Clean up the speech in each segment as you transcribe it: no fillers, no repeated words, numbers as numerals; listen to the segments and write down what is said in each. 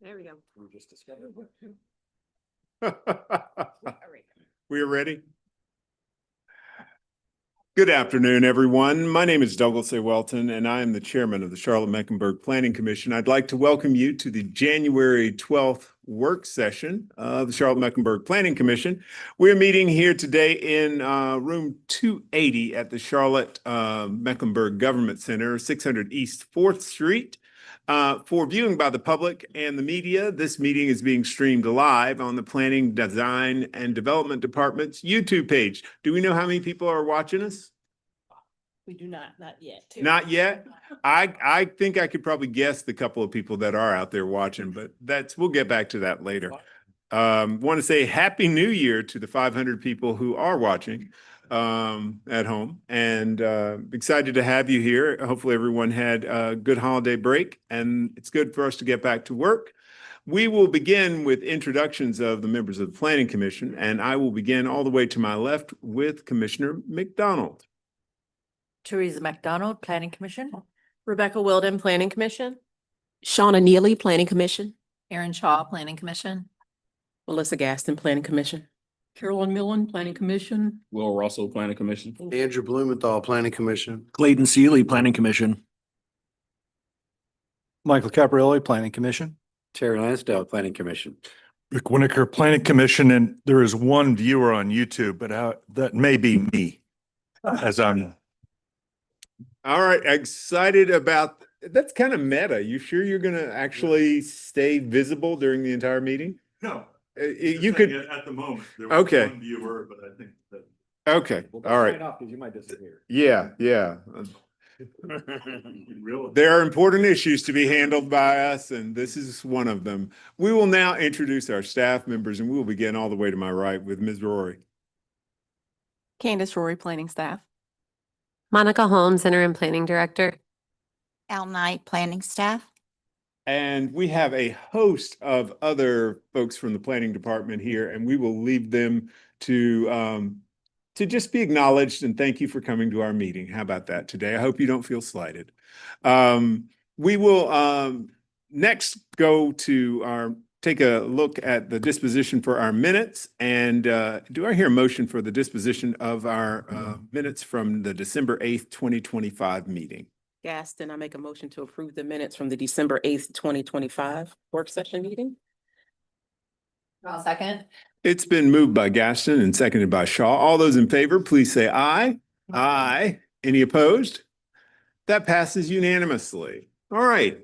There we go. We just discovered. We are ready. Good afternoon, everyone. My name is Douglas A. Welton, and I am the chairman of the Charlotte-Mecklenburg Planning Commission. I'd like to welcome you to the January 12th work session of the Charlotte-Mecklenburg Planning Commission. We're meeting here today in room 280 at the Charlotte-Mecklenburg Government Center, 600 East 4th Street. For viewing by the public and the media, this meeting is being streamed live on the Planning, Design, and Development Department's YouTube page. Do we know how many people are watching us? We do not yet. Not yet? I think I could probably guess the couple of people that are out there watching, but we'll get back to that later. Want to say Happy New Year to the 500 people who are watching at home, and excited to have you here. Hopefully everyone had a good holiday break, and it's good for us to get back to work. We will begin with introductions of the members of the Planning Commission, and I will begin all the way to my left with Commissioner McDonald. Teresa McDonald, Planning Commission. Rebecca Wilden, Planning Commission. Shauna Neely, Planning Commission. Erin Shaw, Planning Commission. Melissa Gaston, Planning Commission. Carolyn Millen, Planning Commission. Will Russell, Planning Commission. Andrew Blumenthal, Planning Commission. Clayton Seeley, Planning Commission. Michael Caprioli, Planning Commission. Terry Lansdale, Planning Commission. Rick Winokur, Planning Commission, and there is one viewer on YouTube, but that may be me, as I'm. All right, excited about, that's kind of meta. You sure you're going to actually stay visible during the entire meeting? No. You could, At the moment. There was Okay. one viewer, but I think that. okay, all right. Because you might disappear. Yeah. Really? There are important issues to be handled by us, and this is one of them. We will now introduce our staff members, and we will begin all the way to my right with Ms. Rory. Candace Rory, Planning Staff. Monica Holmes, Interim Planning Director. Al Knight, Planning Staff. And we have a host of other folks from the planning department here, and we will leave them to just be acknowledged and thank you for coming to our meeting. How about that today? I hope you don't feel slighted. We will next go to take a look at the disposition for our minutes. And do I hear a motion for the disposition of our minutes from the December 8th, 2025 meeting? Gaston, I make a motion to approve the minutes from the December 8th, 2025 work session meeting. I'll second. It's been moved by Gaston and seconded by Shaw. All those in favor, please say aye. Aye. Any opposed? That passes unanimously. All right.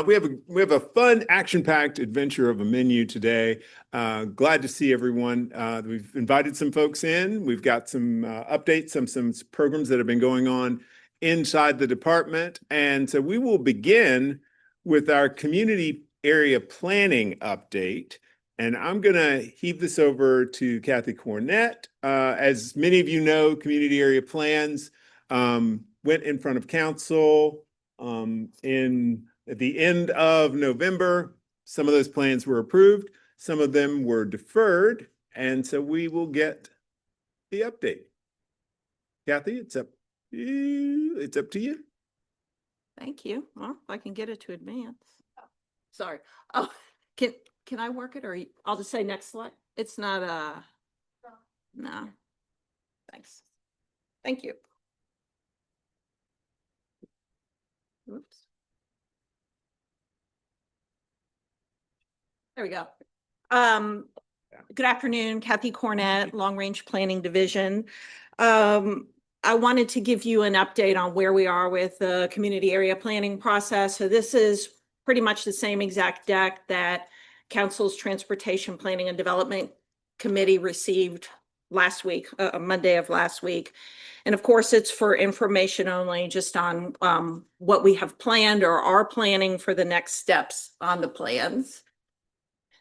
We have a fun, action-packed adventure of a menu today. Glad to see everyone. We've invited some folks in. We've got some updates, some programs that have been going on inside the department. And so we will begin with our community area planning update. And I'm going to heave this over to Kathy Cornett. As many of you know, community area plans went in front of council at the end of November. Some of those plans were approved. Some of them were deferred. And so we will get the update. Kathy, it's up to you. Thank you. Well, if I can get it to advance. Sorry. Oh, can I work it, or I'll just say next slide? It's not no. Thanks. Thank you. Oops. There we go. Good afternoon, Kathy Cornett, Long Range Planning Division. I wanted to give you an update on where we are with the community area planning process. So this is pretty much the same exact deck that Council's Transportation Planning and Development Committee received last week, Monday of last week. And of course, it's for information only, just on what we have planned or are planning for the next steps on the plans.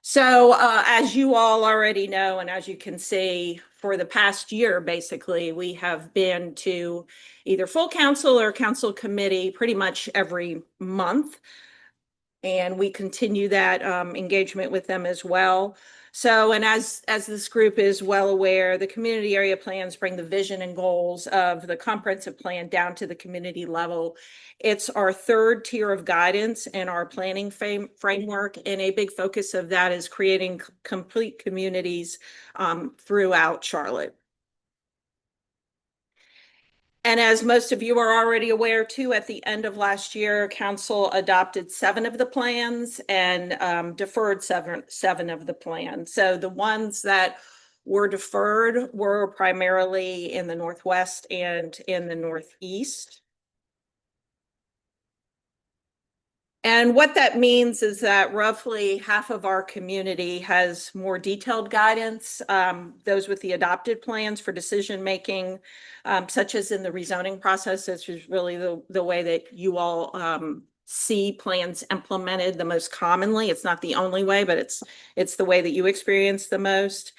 So as you all already know, and as you can see, for the past year, basically, we have been to either full council or council committee pretty much every month. And we continue that engagement with them as well. So, and as this group is well aware, the community area plans bring the vision and goals of the comprehensive plan down to the community level. It's our third tier of guidance in our planning framework, and a big focus of that is creating complete communities throughout Charlotte. And as most of you are already aware too, at the end of last year, council adopted 7 of the plans and deferred seven of the plans. So the ones that were deferred were primarily in the Northwest and in the Northeast. And what that means is that roughly half of our community has more detailed guidance, those with the adopted plans for decision-making, such as in the rezoning process, which is really the way that you all see plans implemented the most commonly. It's not the only way, but it's the way that you experience the most.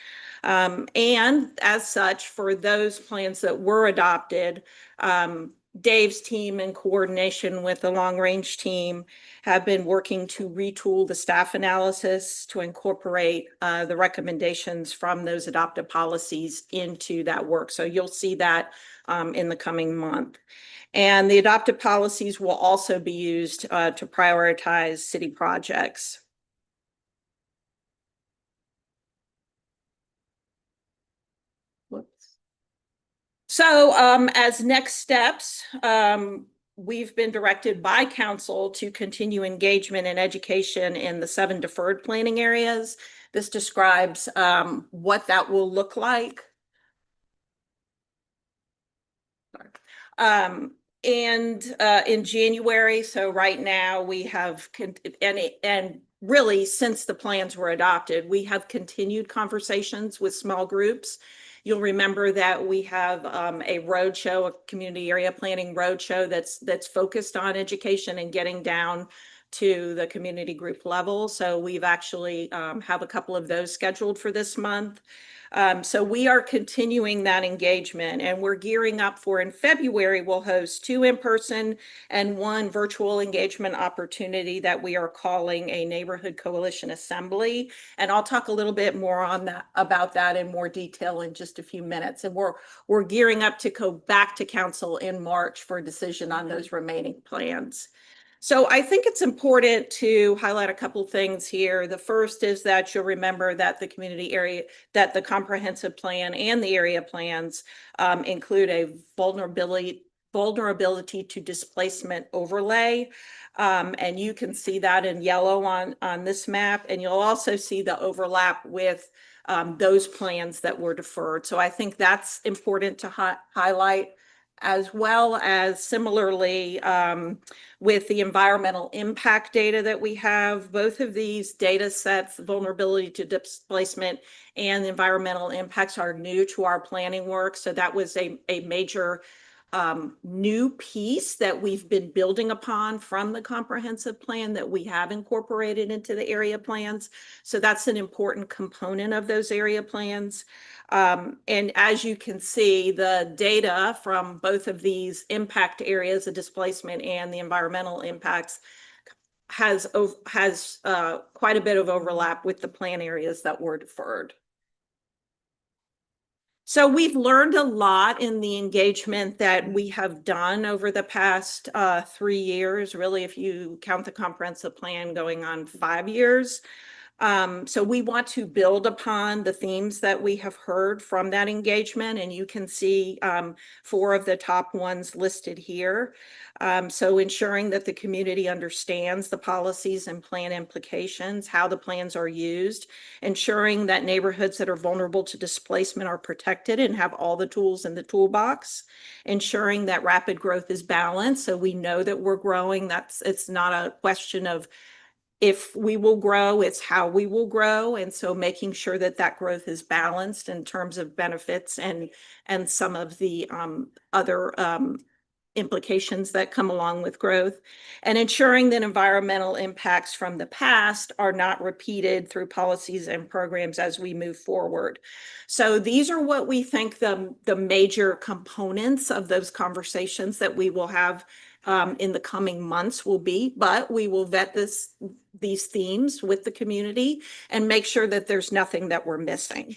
And as such, for those plans that were adopted, Dave's team in coordination with the long range team have been working to retool the staff analysis to incorporate the recommendations from those adopted policies into that work. So you'll see that in the coming month. And the adopted policies will also be used to prioritize city projects. So as next steps, we've been directed by council to continue engagement and education in the 7 deferred planning areas. This describes what that will look like. And in January, so right now we have, and really since the plans were adopted, we have continued conversations with small groups. You'll remember that we have a roadshow, a community area planning roadshow that's focused on education and getting down to the community group level. So we've actually have a couple of those scheduled for this month. So we are continuing that engagement, and we're gearing up for, in February, we'll host 2 in-person and 1 virtual engagement opportunity that we are calling a Neighborhood Coalition Assembly. And I'll talk a little bit more on that, about that in more detail in just a few minutes. And we're gearing up to go back to council in March for a decision on those remaining plans. So I think it's important to highlight a couple things here. The first is that you'll remember that the community area, that the comprehensive plan and the area plans include a vulnerability to displacement overlay. And you can see that in yellow on this map. And you'll also see the overlap with those plans that were deferred. So I think that's important to highlight, as well as similarly with the environmental impact data that we have. Both of these data sets, vulnerability to displacement and the environmental impacts, are new to our planning work. So that was a major new piece that we've been building upon from the comprehensive plan that we have incorporated into the area plans. So that's an important component of those area plans. And as you can see, the data from both of these impact areas, the displacement and the environmental impacts, has quite a bit of overlap with the plan areas that were deferred. So we've learned a lot in the engagement that we have done over the past 3 years, really, if you count the comprehensive plan going on 5 years. So we want to build upon the themes that we have heard from that engagement, and you can see 4 of the top ones listed here. So ensuring that the community understands the policies and plan implications, how the plans are used, ensuring that neighborhoods that are vulnerable to displacement are protected and have all the tools in the toolbox, ensuring that rapid growth is balanced. So we know that we're growing. It's not a question of if we will grow, it's how we will grow. And so making sure that that growth is balanced in terms of benefits and some of the other implications that come along with growth, and ensuring that environmental impacts from the past are not repeated through policies and programs as we move forward. So these are what we think the major components of those conversations that we will have in the coming months will be, but we will vet these themes with the community and make sure that there's nothing that we're missing.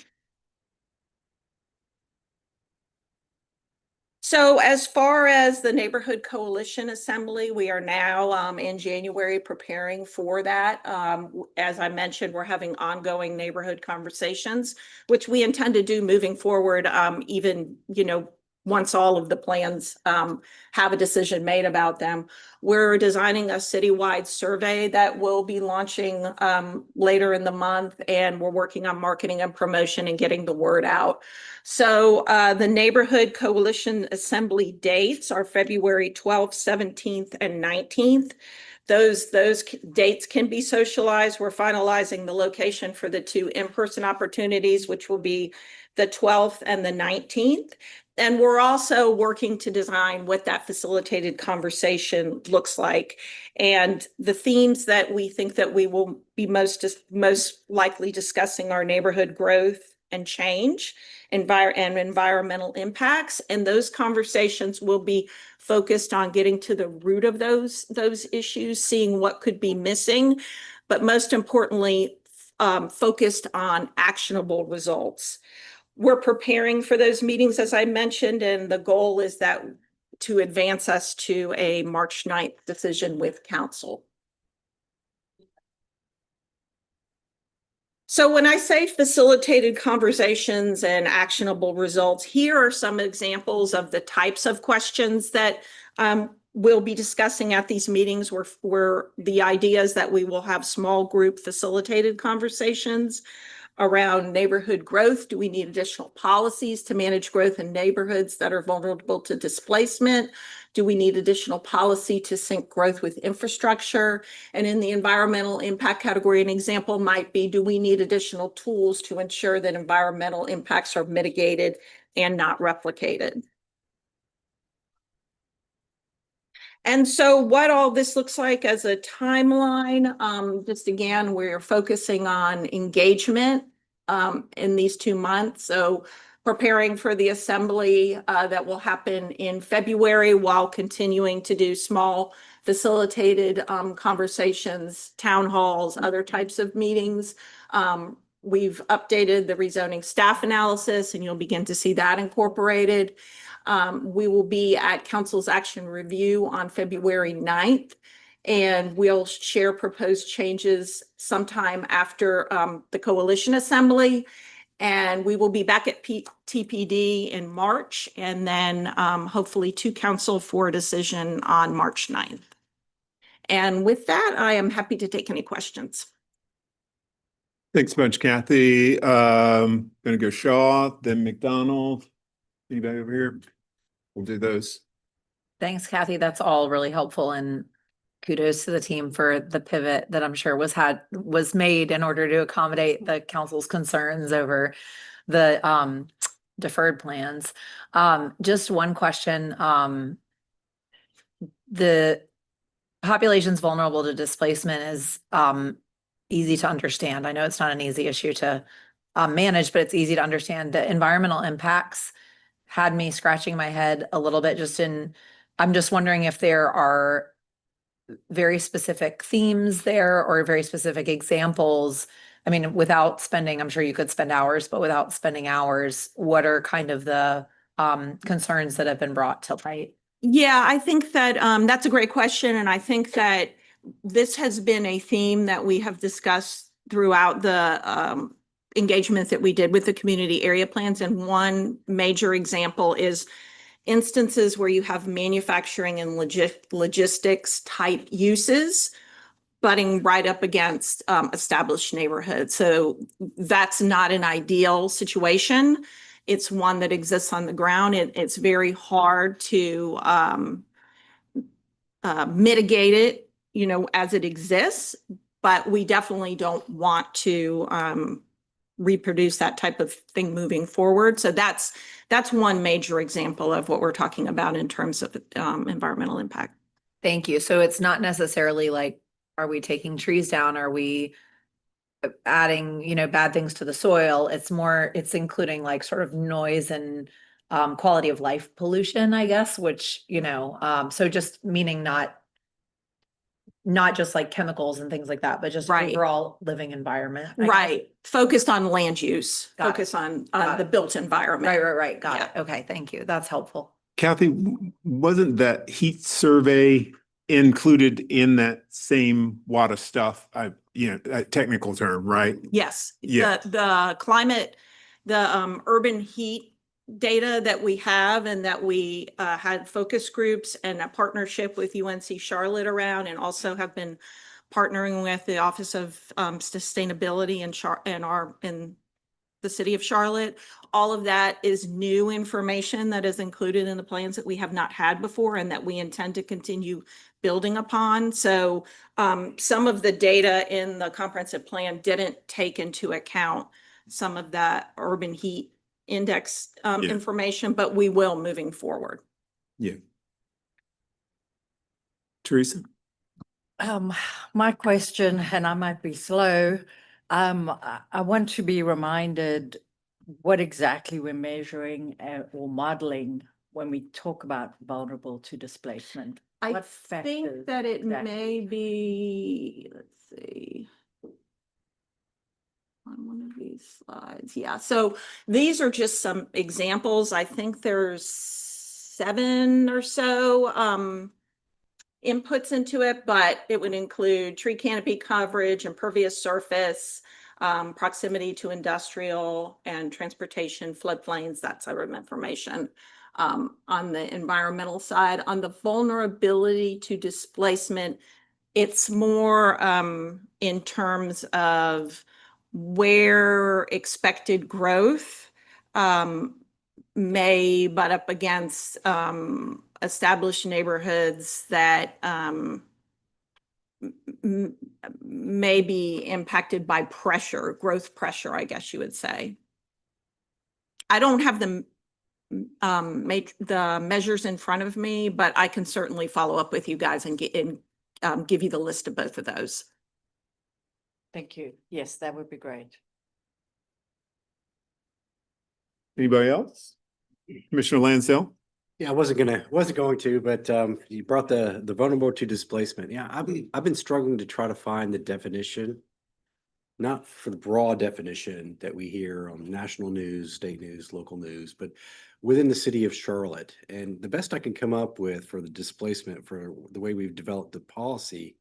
So as far as the Neighborhood Coalition Assembly, we are now in January preparing for that. As I mentioned, we're having ongoing neighborhood conversations, which we intend to do moving forward, even, once all of the plans have a decision made about them. We're designing a citywide survey that will be launching later in the month, and we're working on marketing and promotion and getting the word out. So the Neighborhood Coalition Assembly dates are February 12th, 17th, and 19th. Those dates can be socialized. We're finalizing the location for the 2 in-person opportunities, which will be the 12th and the 19th. And we're also working to design what that facilitated conversation looks like. And the themes that we think that we will be most likely discussing are neighborhood growth and change, and environmental impacts. And those conversations will be focused on getting to the root of those issues, seeing what could be missing, but most importantly, focused on actionable results. We're preparing for those meetings, as I mentioned, and the goal is that to advance us to a March 9th decision with council. So when I say facilitated conversations and actionable results, here are some examples of the types of questions that we'll be discussing at these meetings, where the idea is that we will have small group facilitated conversations around neighborhood growth. Do we need additional policies to manage growth in neighborhoods that are vulnerable to displacement? Do we need additional policy to sync growth with infrastructure? And in the environmental impact category, an example might be, do we need additional tools to ensure that environmental impacts are mitigated and not replicated? And so what all this looks like as a timeline, just again, we're focusing on engagement in these 2 months. So preparing for the assembly that will happen in February, while continuing to do small facilitated conversations, town halls, other types of meetings. We've updated the rezoning staff analysis, and you'll begin to see that incorporated. We will be at Council's Action Review on February 9th, and we'll share proposed changes sometime after the Coalition Assembly. And we will be back at TPD in March, and then hopefully to Council for a decision on March 9th. And with that, I am happy to take any questions. Thanks much, Kathy. Gonna go Shaw, then McDonald. Anybody over here? We'll do those. Thanks, Kathy. That's all really helpful, and kudos to the team for the pivot that I'm sure was made in order to accommodate the council's concerns over the deferred plans. Just one question. The populations vulnerable to displacement is easy to understand. I know it's not an easy issue to manage, but it's easy to understand. The environmental impacts had me scratching my head a little bit. I'm just wondering if there are very specific themes there or very specific examples. I mean, I'm sure you could spend hours, but without spending hours, what are kind of the concerns that have been brought to light? Yeah, I think that that's a great question. And I think that this has been a theme that we have discussed throughout the engagements that we did with the community area plans. And one major example is instances where you have manufacturing and logistics type uses butting right up against established neighborhoods. So that's not an ideal situation. It's one that exists on the ground. It's very hard to mitigate it, as it exists, but we definitely don't want to reproduce that type of thing moving forward. So that's one major example of what we're talking about in terms of environmental impact. Thank you. So it's not necessarily like, are we taking trees down? Are we adding, bad things to the soil? It's including like sort of noise and quality of life pollution, I guess, which, so just meaning not just like chemicals and things like that, but just Right. overall living environment. I guess. Right, focused on land use, Got it. focus on Got the it. built environment. Right. Got Yeah. it. Okay, thank you. That's helpful. Kathy, wasn't that heat survey included in that same WADA stuff? A technical term, right? Yes, Yeah. the climate, the urban heat data that we have and that we had focus groups and a partnership with UNC Charlotte around, and also have been partnering with the Office of Sustainability in the city of Charlotte. All of that is new information that is included in the plans that we have not had before and that we intend to continue building upon. So some of the data in the comprehensive plan didn't take into account some of that urban heat index information, but we will moving forward. Yeah. Teresa? My question, and I might be slow, I want to be reminded what exactly we're measuring or modeling when we talk about vulnerable to displacement. I What think factors that it exactly? may be, let's see. On one of these slides, yeah. So these are just some examples. I think there's 7 or so inputs into it, but it would include tree canopy coverage, impervious surface, proximity to industrial and transportation, floodplains, that type of information. On the environmental side, on the vulnerability to displacement, it's more in terms of where expected growth may butt up against established neighborhoods that may be impacted by pressure, growth pressure, I guess you would say. I don't have the measures in front of me, but I can certainly follow up with you guys and give you the list of both of those. Thank you. Yes, that would be great. Anybody else? Commissioner Lansdale? Yeah, I wasn't going to, but you brought the vulnerable to displacement. Yeah, I've been struggling to try to find the definition, not for the broad definition that we hear on national news, state news, local news, but within the city of Charlotte. And the best I can come up with for the displacement, for the way we've developed the policy,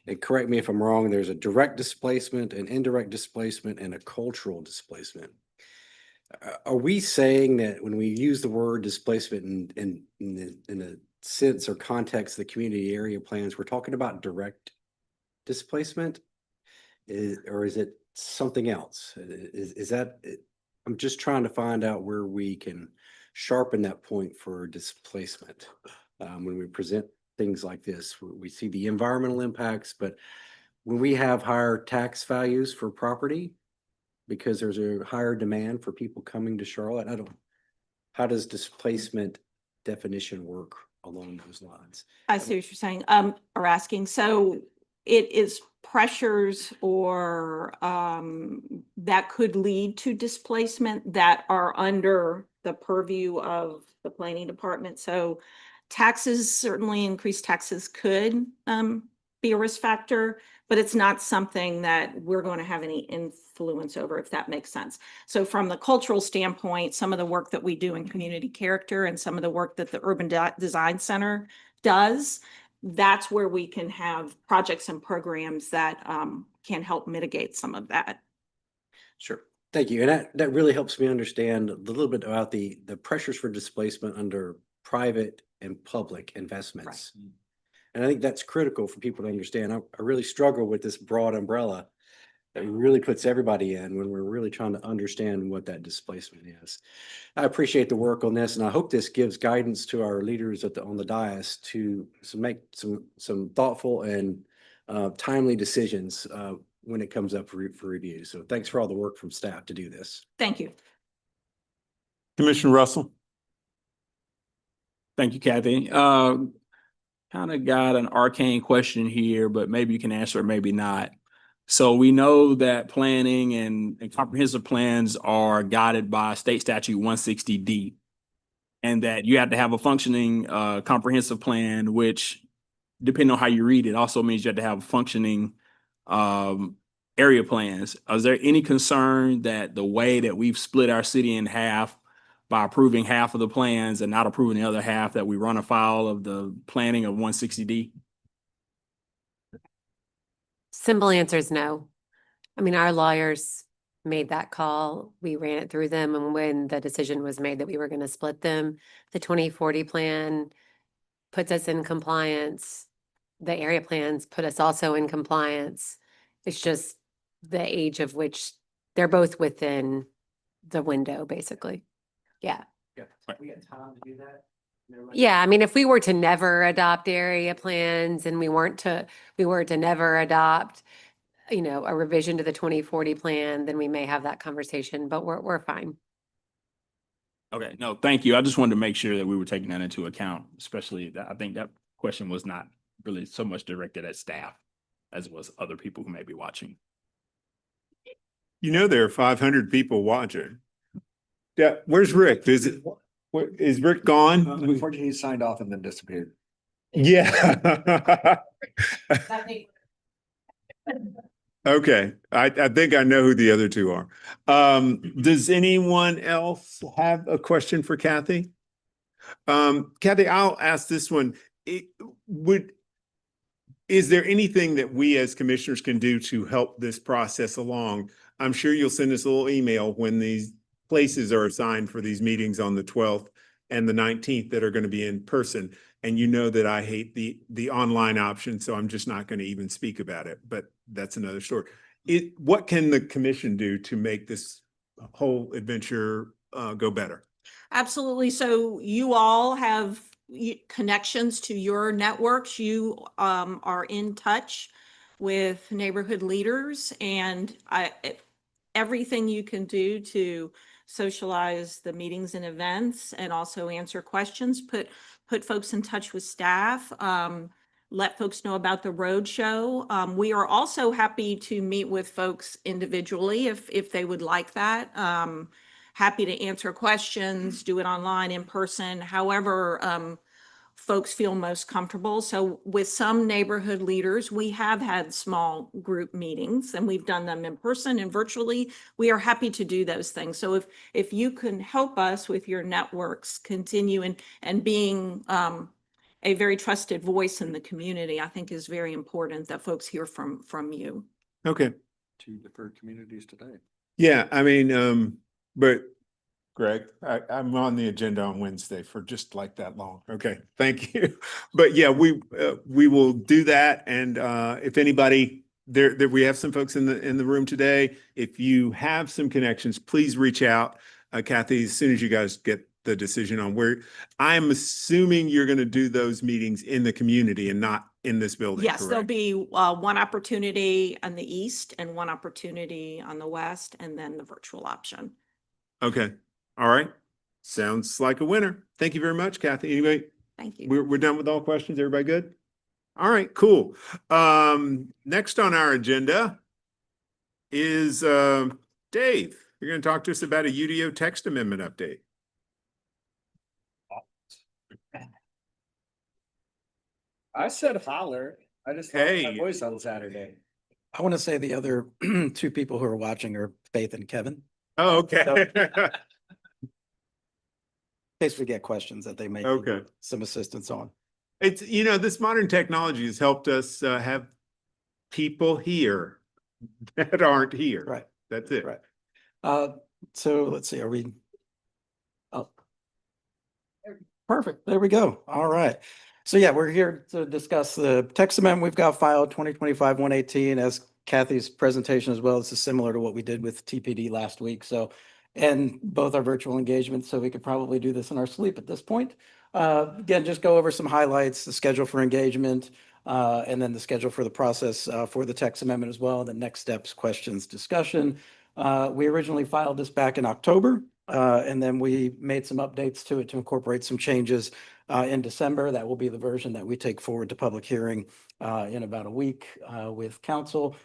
and correct me if I'm wrong, there's a direct displacement, an indirect displacement, and a cultural displacement. Are we saying that when we use the word displacement in the sense or context of the community area plans, we're talking about direct displacement? Or is it something else? Is that, I'm just trying to find out where we can sharpen that point for displacement. When we present things like this, we see the environmental impacts, but when we have higher tax values for property, because there's a higher demand for people coming to Charlotte, how does displacement definition work along those lines? I see what you're saying, or asking. So it is pressures or that could lead to displacement that are under the purview of the planning department. So taxes, certainly increased taxes could be a risk factor, but it's not something that we're going to have any influence over, if that makes sense. So from the cultural standpoint, some of the work that we do in community character and some of the work that the Urban Design Center does, that's where we can have projects and programs that can help mitigate some of that. Sure. Thank you. And that really helps me understand a little bit about the pressures for displacement under private and public investments. Right. And I think that's critical for people to understand. I really struggle with this broad umbrella that really puts everybody in when we're really trying to understand what that displacement is. I appreciate the work on this, and I hope this gives guidance to our leaders on the dais to make some thoughtful and timely decisions when it comes up for review. So thanks for all the work from staff to do this. Thank you. Commissioner Russell? Thank you, Kathy. Kind of got an arcane question here, but maybe you can answer it, maybe not. So we know that planning and comprehensive plans are guided by State Statute 160D. and that you have to have a functioning comprehensive plan, which depending on how you read it, also means you have to have functioning area plans. Is there any concern that the way that we've split our city in half by approving half of the plans and not approving the other half, that we run afoul of the planning of 160D? Simple answer is no. I mean, our lawyers made that call. We ran it through them, and when the decision was made that we were going to split them, the 2040 plan puts us in compliance. The area plans put us also in compliance. It's just the age of which they're both within the window, basically. Yeah. We got time to do that. Yeah, I mean, if we were to never adopt area plans and we were to never adopt, you know, a revision to the 2040 plan, then we may have that conversation, but we're fine. Okay, no, thank you. I just wanted to make sure that we were taking that into account, especially that I think that question was not really so much directed at staff as it was other people who may be watching. You know, there are 500 people watching. Yeah, where's Rick? Is Rick gone? Unfortunately, he signed off and then disappeared. Yeah. Okay, I think I know who the other two are. Does anyone else have a question for Kathy? Kathy, I'll ask this one. Is there anything that we as commissioners can do to help this process along? I'm sure you'll send us a little email when these places are assigned for these meetings on the 12th and the 19th that are going to be in person. And you know that I hate the online option, so I'm just not going to even speak about it, but that's another story. What can the commission do to make this whole adventure go better? Absolutely. So you all have connections to your networks. You are in touch with neighborhood leaders, and everything you can do to socialize the meetings and events and also answer questions, put folks in touch with staff, let folks know about the road show. We are also happy to meet with folks individually if they would like that. Happy to answer questions, do it online, in person, however folks feel most comfortable. So with some neighborhood leaders, we have had small group meetings, and we've done them in person and virtually. We are happy to do those things. So if you can help us with your networks continue and being a very trusted voice in the community, I think is very important that folks hear from you. Okay. 2 deferred communities today. Yeah, I mean, but Greg, I'm on the agenda on Wednesday for just like that long. Okay, thank you. But yeah, we will do that. And if anybody there, we have some folks in the room today. If you have some connections, please reach out, Kathy, as soon as you guys get the decision on where. I'm assuming you're going to do those meetings in the community and not in this building. Yes, correct? there'll be one opportunity on the east and one opportunity on the west, and then the virtual option. Okay. All right. Sounds like a winner. Thank you very much, Kathy. Anyway, Thank you. we're done with all questions. Everybody good? All right, cool. Next on our agenda is Dave. You're going to talk to us about a UDO text amendment update. I said holler. I just lost my Hey. voice on Saturday. I want to say the other 2 people who are watching are Faith and Kevin, Oh, okay. in case we get questions that they may need Okay. some assistance on. It's, this modern technology has helped us have people here that aren't here. Right, That's it. right. So let's see, are we? Oh. Perfect, there we go. All right. So yeah, we're here to discuss the text amendment we've got filed 2025-118 as Kathy's presentation as well. This is similar to what we did with TPD last week. So, and both our virtual engagements, so we could probably do this in our sleep at this point. Again, just go over some highlights, the schedule for engagement, and then the schedule for the process for the text amendment as well. The next steps, questions, discussion. We originally filed this back in October, and then we made some updates to it to incorporate some changes in December. That will be the version that we take forward to public hearing in about a week with council.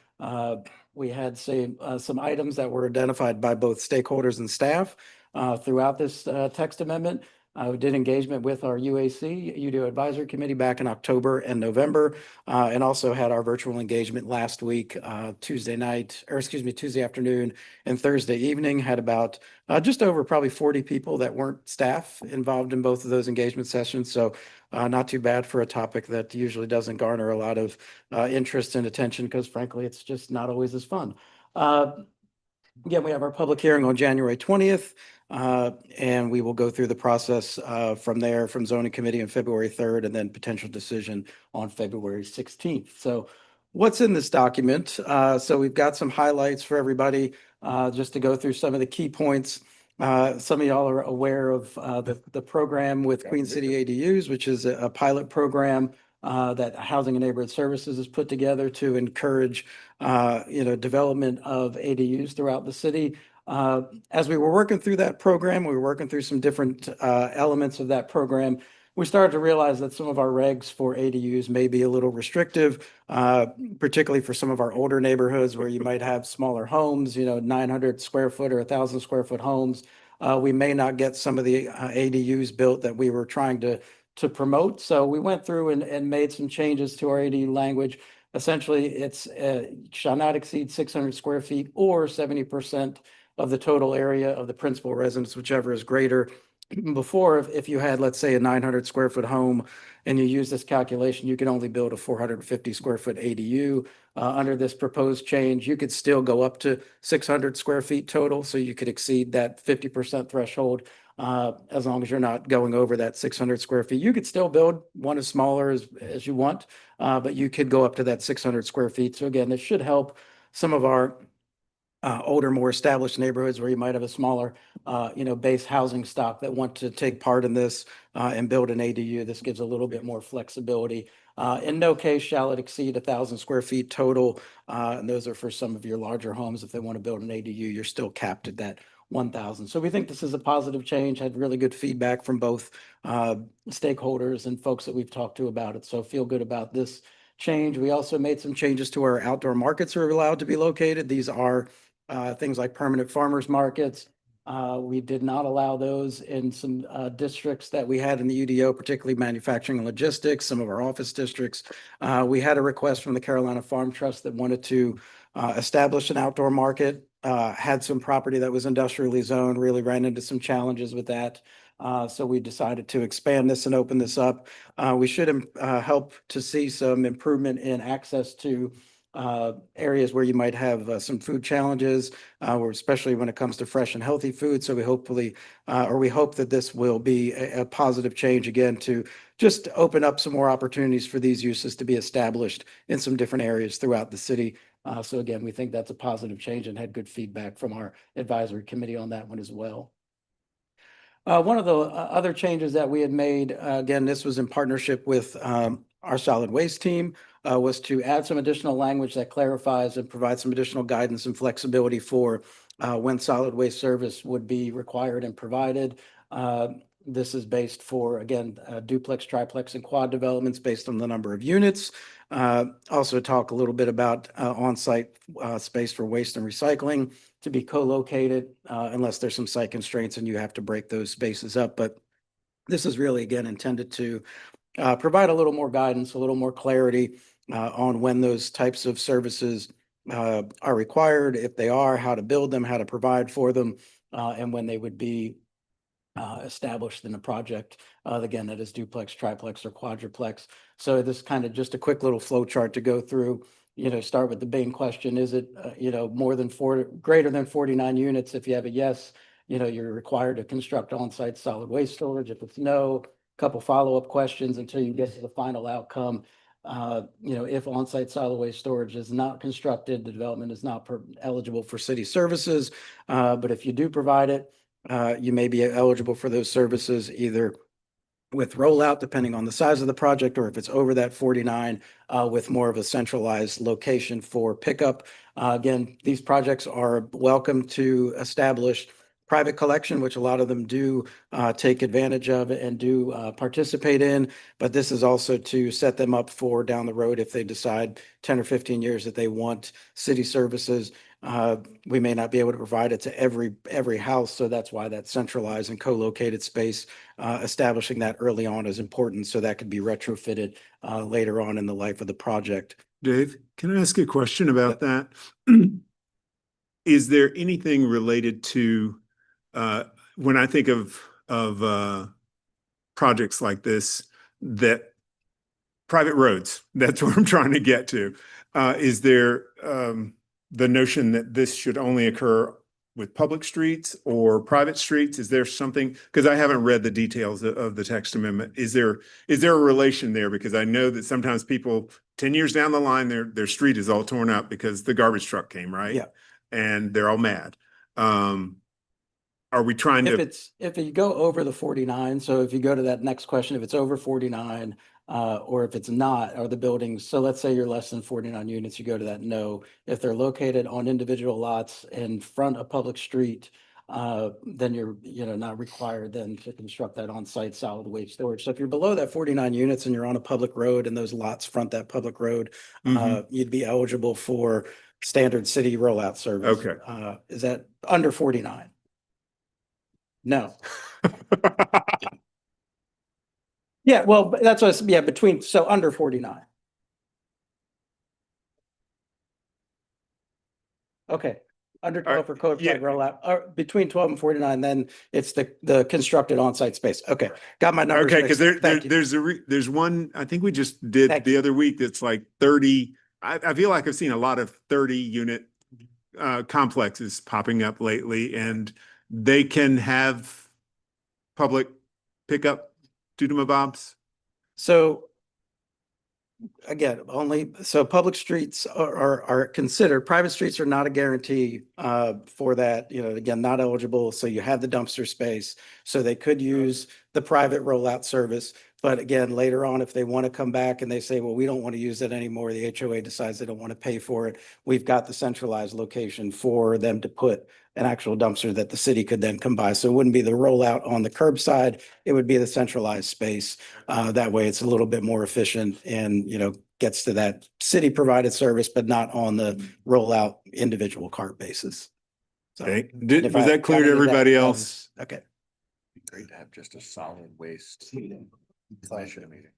We had some items that were identified by both stakeholders and staff throughout this text amendment We did engagement with our UAC, UDO Advisory Committee back in October and November, and also had our virtual engagement last week, Tuesday afternoon and Thursday evening. Had about just over probably 40 people that weren't staff involved in both of those engagement sessions. So not too bad for a topic that usually doesn't garner a lot of interest and attention because frankly, it's just not always as fun. Again, we have our public hearing on January 20th, and we will go through the process from there, from zoning committee on February 3rd, and then potential decision on February 16th. So what's in this document? So we've got some highlights for everybody, just to go through some of the key points. Some of y'all are aware of the program with Queen City ADUs, which is a pilot program that Housing and Neighborhood Services has put together to encourage, development of ADUs throughout the city. As we were working through that program, we were working through some different elements of that program. We started to realize that some of our regs for ADUs may be a little restrictive, particularly for some of our older neighborhoods where you might have smaller homes, 900 square foot or 1,000 square foot homes. We may not get some of the ADUs built that we were trying to promote. So we went through and made some changes to our ADU language. Essentially, it's shall not exceed 600 square feet or 70% of the total area of the principal residence, whichever is greater. Before, if you had, let's say, a 900 square foot home and you use this calculation, you can only build a 450 square foot ADU. Under this proposed change, you could still go up to 600 square feet total. So you could exceed that 50% threshold. As long as you're not going over that 600 square feet. You could still build one as smaller as you want, but you could go up to that 600 square feet. So again, this should help some of our older, more established neighborhoods where you might have a smaller, base housing stock that want to take part in this and build an ADU. This gives a little bit more flexibility. In no case shall it exceed 1,000 square feet total. And those are for some of your larger homes. If they want to build an ADU, you're still capped at that 1,000. So we think this is a positive change, had really good feedback from both stakeholders and folks that we've talked to about it. So feel good about this change. We also made some changes to our outdoor markets are allowed to be located. These are things like permanent farmers markets. We did not allow those in some districts that we had in the UDO, particularly manufacturing and logistics, some of our office districts. We had a request from the Carolina Farm Trust that wanted to establish an outdoor market, had some property that was industrially zoned, really ran into some challenges with that. So we decided to expand this and open this up. We should help to see some improvement in access to areas where you might have some food challenges, or especially when it comes to fresh and healthy food. So we hope that this will be a positive change again to just open up some more opportunities for these uses to be established in some different areas throughout the city. So again, we think that's a positive change and had good feedback from our advisory committee on that one as well. One of the other changes that we had made, again, this was in partnership with our solid waste team, was to add some additional language that clarifies and provides some additional guidance and flexibility for when solid waste service would be required and provided. This is based for, again, duplex, triplex, and quad developments based on the number of units. Also talk a little bit about on-site space for waste and recycling to be co-located unless there's some site constraints and you have to break those spaces up. But this is really, again, intended to provide a little more guidance, a little more clarity on when those types of services are required, if they are, how to build them, how to provide for them, and when they would be established in a project, again, that is duplex, triplex, or quadruplex. So this is kind of just a quick little flow chart to go through, start with the main question. Is it, greater than 49 units? If you have a yes, you're required to construct on-site solid waste storage. If it's no, couple follow-up questions until you get to the final outcome. If on-site solid waste storage is not constructed, the development is not eligible for city services. But if you do provide it, you may be eligible for those services either with rollout, depending on the size of the project, or if it's over that 49, with more of a centralized location for pickup. Again, these projects are welcome to establish private collection, which a lot of them do take advantage of and do participate in. But this is also to set them up for down the road if they decide 10 or 15 years that they want city services. We may not be able to provide it to every house. So that's why that centralized and co-located space, establishing that early on is important. So that could be retrofitted later on in the life of the project. Dave, can I ask a question about that? Is there anything related to, when I think of projects like this, that private roads, that's what I'm trying to get to. Is there the notion that this should only occur with public streets or private streets? Is there something, because I haven't read the details of the text amendment. Is there a relation there? Because I know that sometimes people, 10 years down the line, their street is all torn up because the garbage truck came, right? Yeah. And they're all mad. Are we trying to? If you go over the 49, so if you go to that next question, if it's over 49, or if it's not, are the buildings, so let's say you're less than 49 units, you go to that no. If they're located on individual lots in front of public street, then you're, not required then to construct that on-site solid waste storage. So if you're below that 49 units and you're on a public road and those lots front that public road, you'd be eligible for standard city rollout service. Okay. Is that under 49? No. Yeah, well, that's what, between, so under 49. Okay, under 12 for code yeah. rollout, or between 12 and 49, then it's the constructed on-site space. Okay, got my numbers. Okay, because mixed. Thank you. there's one, I think we just did Thank the other week that's like 30. I feel like I've seen a lot of 30 unit complexes popping up lately, and they can have public pickup due to my bobs. So again, so public streets are considered, private streets are not a guarantee for that, again, not eligible. So you have the dumpster space, so they could use the private rollout service. But again, later on, if they want to come back and they say, well, we don't want to use it anymore, the HOA decides they don't want to pay for it, we've got the centralized location for them to put an actual dumpster that the city could then come by. So it wouldn't be the rollout on the curbside, it would be the centralized space. That way it's a little bit more efficient and, gets to that city provided service, but not on the rollout individual cart basis. So, Okay, if was I that clear to counted everybody that else? Okay. Great to have just a solid waste. Flash at a meeting.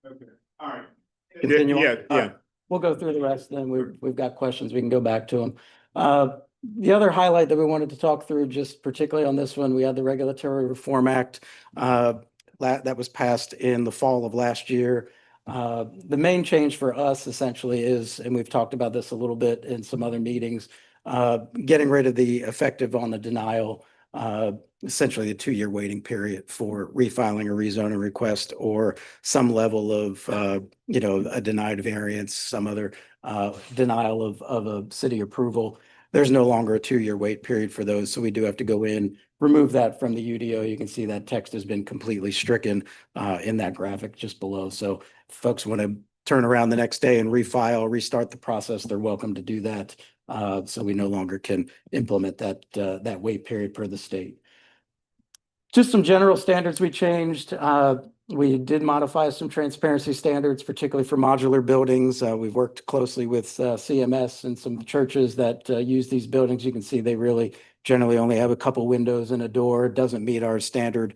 Okay, all right. Continue on? Yeah. We'll go through the rest, then we've got questions, we can go back to them. The other highlight that we wanted to talk through, just particularly on this one, we had the Regulatory Reform Act that was passed in the fall of last year. The main change for us essentially is, and we've talked about this a little bit in some other meetings, getting rid of the effective on the denial, essentially a 2-year waiting period for refiling a rezoning request or some level of, a denied variance, some other denial of a city approval. There's no longer a 2-year wait period for those. So we do have to go in, remove that from the UDO. You can see that text has been completely stricken in that graphic just below. So if folks want to turn around the next day and refile, restart the process, they're welcome to do that. So we no longer can implement that wait period per the state. Just some general standards we changed. We did modify some transparency standards, particularly for modular buildings. We've worked closely with CMS and some churches that use these buildings. You can see they really generally only have a couple windows and a door. It doesn't meet our standard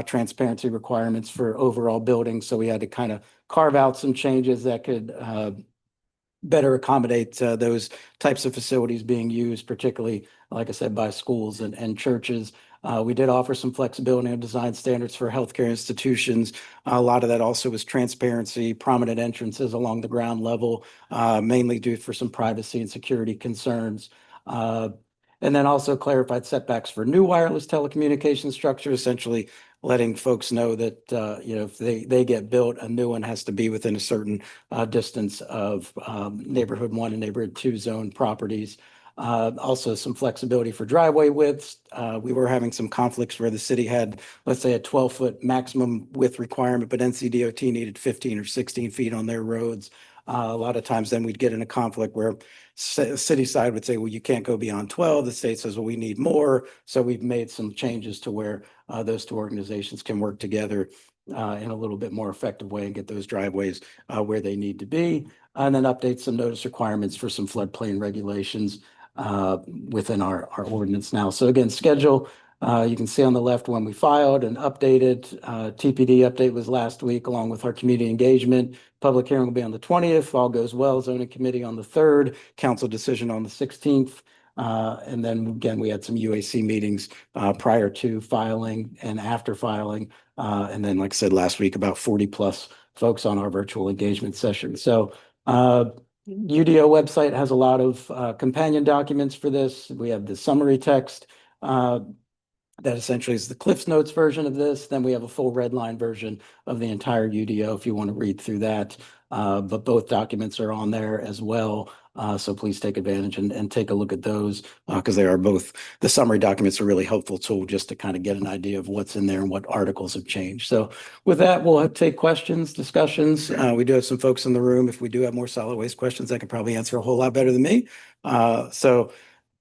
transparency requirements for overall buildings. So we had to kind of carve out some changes that could better accommodate those types of facilities being used, particularly, like I said, by schools and churches. We did offer some flexibility in design standards for healthcare institutions. A lot of that also was transparency, prominent entrances along the ground level, mainly due for some privacy and security concerns. And then also clarified setbacks for new wireless telecommunication structures, essentially letting folks know that, if they get built, a new one has to be within a certain distance of neighborhood 1 and neighborhood 2 zone properties. Also some flexibility for driveway widths. We were having some conflicts where the city had, let's say, a 12-foot maximum width requirement, but NCDOT needed 15 or 16 feet on their roads. A lot of times then we'd get in a conflict where city side would say, well, you can't go beyond 12. The state says, well, we need more. So we've made some changes to where those two organizations can work together in a little bit more effective way and get those driveways where they need to be. And then update some notice requirements for some floodplain regulations within our ordinance now. So again, schedule, you can see on the left when we filed and updated. TPD update was last week along with our community engagement. Public hearing will be on the 20th. All goes well. Zoning committee on the 3rd, council decision on the 16th. And then again, we had some UAC meetings prior to filing and after filing. And then, like I said, last week, about 40 plus folks on our virtual engagement session. So UDO website has a lot of companion documents for this. We have the summary text that essentially is the Cliffs Notes version of this. Then we have a full red line version of the entire UDO if you want to read through that. But both documents are on there as well. So please take advantage and take a look at those because they are both, the summary documents are really helpful tool just to kind of get an idea of what's in there and what articles have changed. So with that, we'll take questions, discussions. We do have some folks in the room. If we do have more solid waste questions, I can probably answer a whole lot better than me. So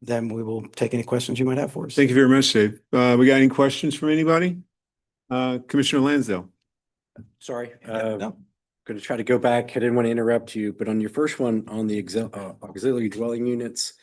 then we will take any questions you might have for us. Thank you very much, Dave. We got any questions from anybody? Commissioner Lansdale. Sorry, No. going to try to go back. I didn't want to interrupt you, but on your first one on the auxiliary dwelling units,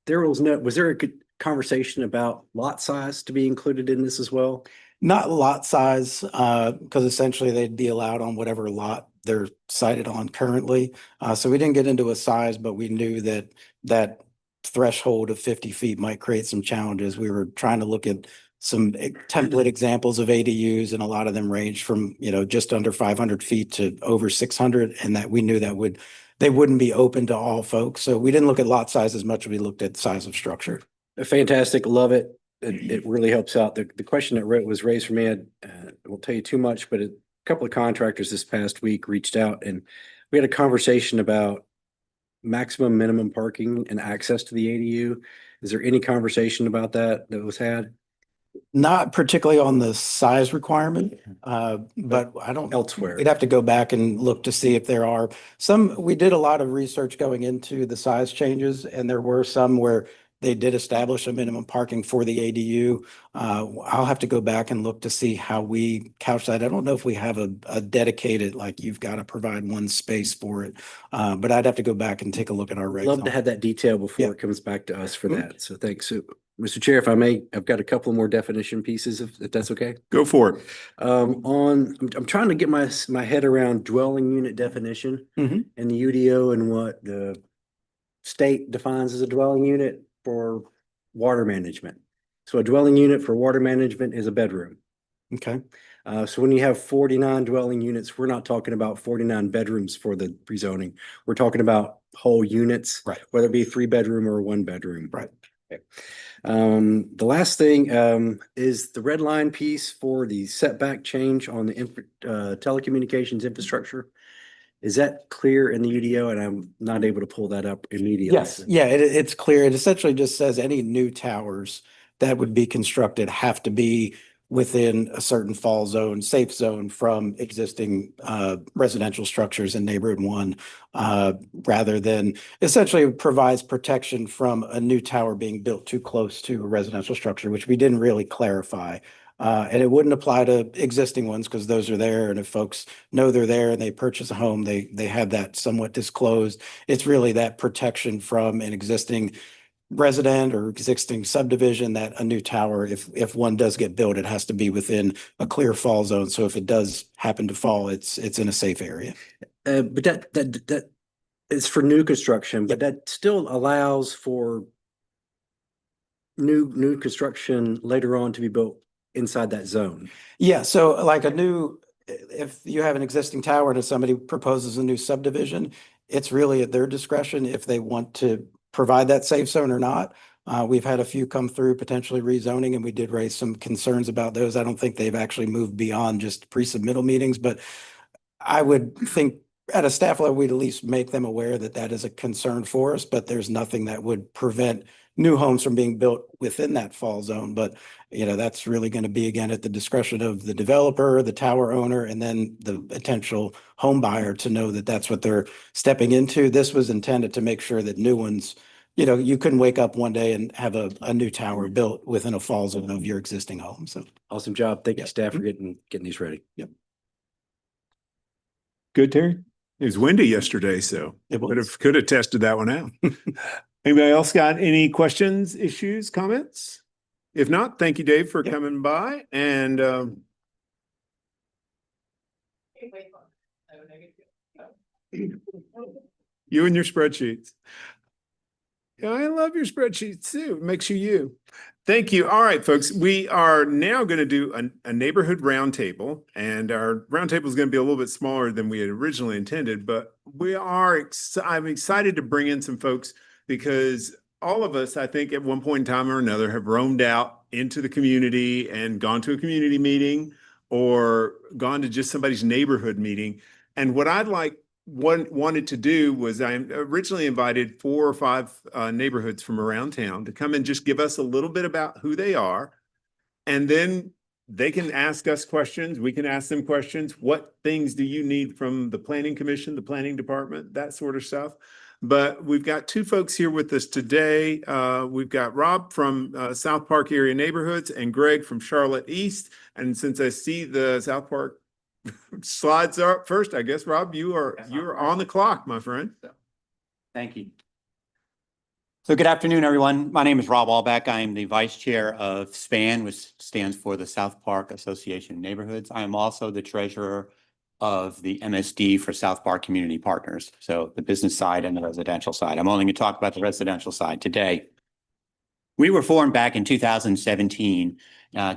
was there a good conversation about lot size to be included in this as well? Not lot size, because essentially they'd be allowed on whatever lot they're sited on currently. So we didn't get into a size, but we knew that that threshold of 50 feet might create some challenges. We were trying to look at some template examples of ADUs, and a lot of them range from, just under 500 feet to over 600, and that we knew that they wouldn't be open to all folks. So we didn't look at lot size as much as we looked at size of structure. Fantastic. Love it. It really helps out. The question that was raised for me, I won't tell you too much, but a couple of contractors this past week reached out and we had a conversation about maximum minimum parking and access to the ADU. Is there any conversation about that was had? Not particularly on the size requirement, but I don't. Elsewhere. We'd have to go back and look to see if there are some. We did a lot of research going into the size changes, and there were some where they did establish a minimum parking for the ADU. I'll have to go back and look to see how we couch that. I don't know if we have a dedicated, like you've got to provide one space for it. But I'd have to go back and take a look at our regs. Love to have that detail before it comes back to us for that. So thanks. So, Mr. Chair, if I may, I've got a couple more definition pieces, if that's okay. Go for it. I'm trying to get my head around dwelling unit definition and the UDO and what the state defines as a dwelling unit for water management. So a dwelling unit for water management is a bedroom. Okay. So when you have 49 dwelling units, we're not talking about 49 bedrooms for the rezoning. We're talking about whole units, right? Whether it be 3-bedroom or 1-bedroom, right? Okay. The last thing is the red line piece for the setback change on the telecommunications infrastructure. Is that clear in the UDO? And I'm not able to pull that up immediately. Yes, yeah, it's clear. It essentially just says any new towers that would be constructed have to be within a certain fall zone, safe zone from existing residential structures in neighborhood 1, rather than essentially provides protection from a new tower being built too close to a residential structure, which we didn't really clarify. And it wouldn't apply to existing ones because those are there. And if folks know they're there and they purchase a home, they have that somewhat disclosed. It's really that protection from an existing resident or existing subdivision that a new tower, if one does get built, it has to be within a clear fall zone. So if it does happen to fall, it's in a safe area. But that is for new construction, but that still allows for new construction later on to be built inside that zone. Yeah, so like if you have an existing tower and if somebody proposes a new subdivision, it's really at their discretion if they want to provide that safe zone or not. We've had a few come through potentially rezoning, and we did raise some concerns about those. I don't think they've actually moved beyond just pre-submittal meetings, but I would think at a staff level, we'd at least make them aware that that is a concern for us, but there's nothing that would prevent new homes from being built within that fall zone. But, that's really going to be, again, at the discretion of the developer, the tower owner, and then the potential home buyer to know that that's what they're stepping into. This was intended to make sure that new ones you know, you couldn't wake up one day and have a new tower built within a fall zone of your existing home. So, Awesome job. Thank you, Yeah. staff, for getting these ready. Yep. Good, Terry? It was windy yesterday, so It was. could have tested that one out. Anybody else got any questions, issues, comments? If not, thank you, Dave, for Yep. coming by and you and your spreadsheets. Yeah, I love your spreadsheets too. It makes you you. Thank you. All right, folks, we are now going to do a neighborhood roundtable, and our roundtable is going to be a little bit smaller than we had originally intended, but I'm excited to bring in some folks because all of us, I think, at one point in time or another, have roamed out into the community and gone to a community meeting or gone to just somebody's neighborhood meeting. And what I'd like wanted to do was I originally invited 4 or 5 neighborhoods from around town to come and just give us a little bit about who they are. And then they can ask us questions. We can ask them questions. What things do you need from the planning commission, the planning department, that sort of stuff. But we've got 2 folks here with us today. We've got Rob from South Park area neighborhoods and Greg from Charlotte East. And since I see the South Park slides are up first, I guess, Rob, you're on the clock, my friend. Thank you. So good afternoon, everyone. My name is Rob Albeck. I am the Vice Chair of SPAN, which stands for the South Park Association of Neighborhoods. I am also the Treasurer of the MSD for South Park Community Partners, so the business side and the residential side. I'm only going to talk about the residential side today. We were formed back in 2017,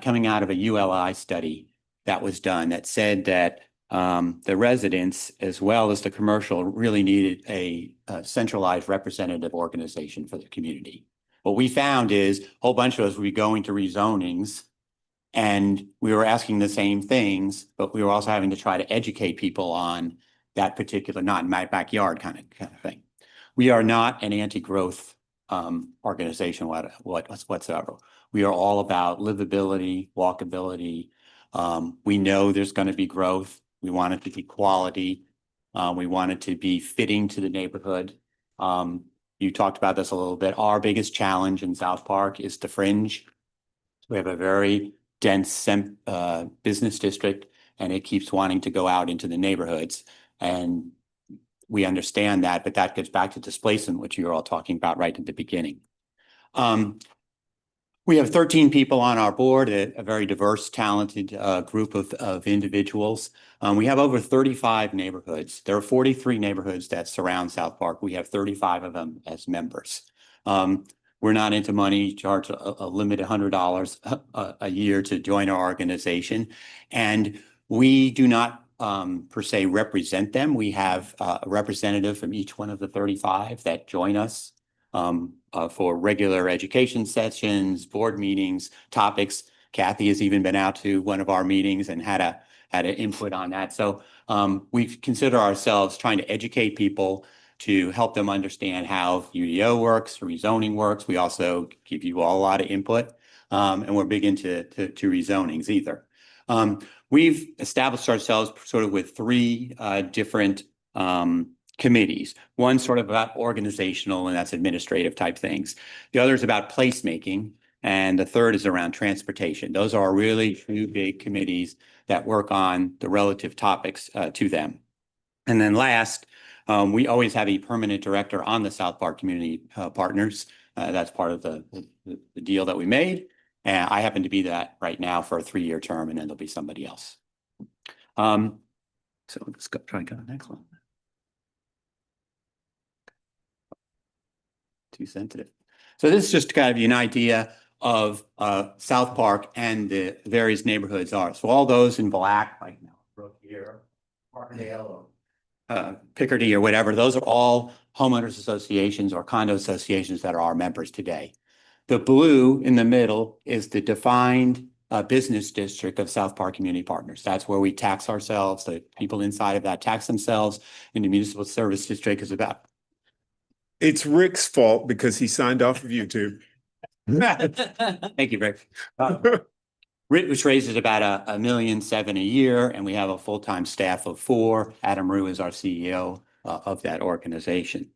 coming out of a ULI study that was done that said that the residents as well as the commercial really needed a centralized representative organization for the community. What we found is a whole bunch of us would be going to rezonings and we were asking the same things, but we were also having to try to educate people on that particular, not in my backyard kind of thing. We are not an anti-growth organization whatsoever. We are all about livability, walkability. We know there's going to be growth. We want it to be quality. We want it to be fitting to the neighborhood. You talked about this a little bit. Our biggest challenge in South Park is the fringe. We have a very dense business district, and it keeps wanting to go out into the neighborhoods. And we understand that, but that gets back to displacement, which you were all talking about right at the beginning. We have 13 people on our board, a very diverse, talented group of individuals. We have over 35 neighborhoods. There are 43 neighborhoods that surround South Park. We have 35 of them as members. We're not into money, charge a limit of $100 a year to join our organization. And we do not per se represent them. We have a representative from each one of the 35 that join us for regular education sessions, board meetings, topics. Kathy has even been out to one of our meetings and had an input on that. So we consider ourselves trying to educate people to help them understand how UDO works, rezoning works. We also give you all a lot of input, and we're big into rezonings either. We've established ourselves sort of with 3 different committees. One sort of about organizational, and that's administrative type things. The other is about placemaking, and the third is around transportation. Those are really 2 big committees that work on the relative topics to them. And then last, we always have a permanent director on the South Park Community Partners. That's part of the deal that we made. And I happen to be that right now for a 3-year term, and then there'll be somebody else. So let's go try and go to the next one. Too sensitive. So this is just to kind of give you an idea of South Park and the various neighborhoods are. So all those in black, like Brook here, Markdale, or Picardy or whatever, those are all homeowners associations or condo associations that are our members today. The blue in the middle is the defined business district of South Park Community Partners. That's where we tax ourselves. The people inside of that tax themselves, and the municipal service district is about. It's Rick's fault because he signed off of YouTube. Thank you, Rick. Which raises about $1.7 million a year, and we have a full-time staff of 4. Adam Rue is our CEO of that organization.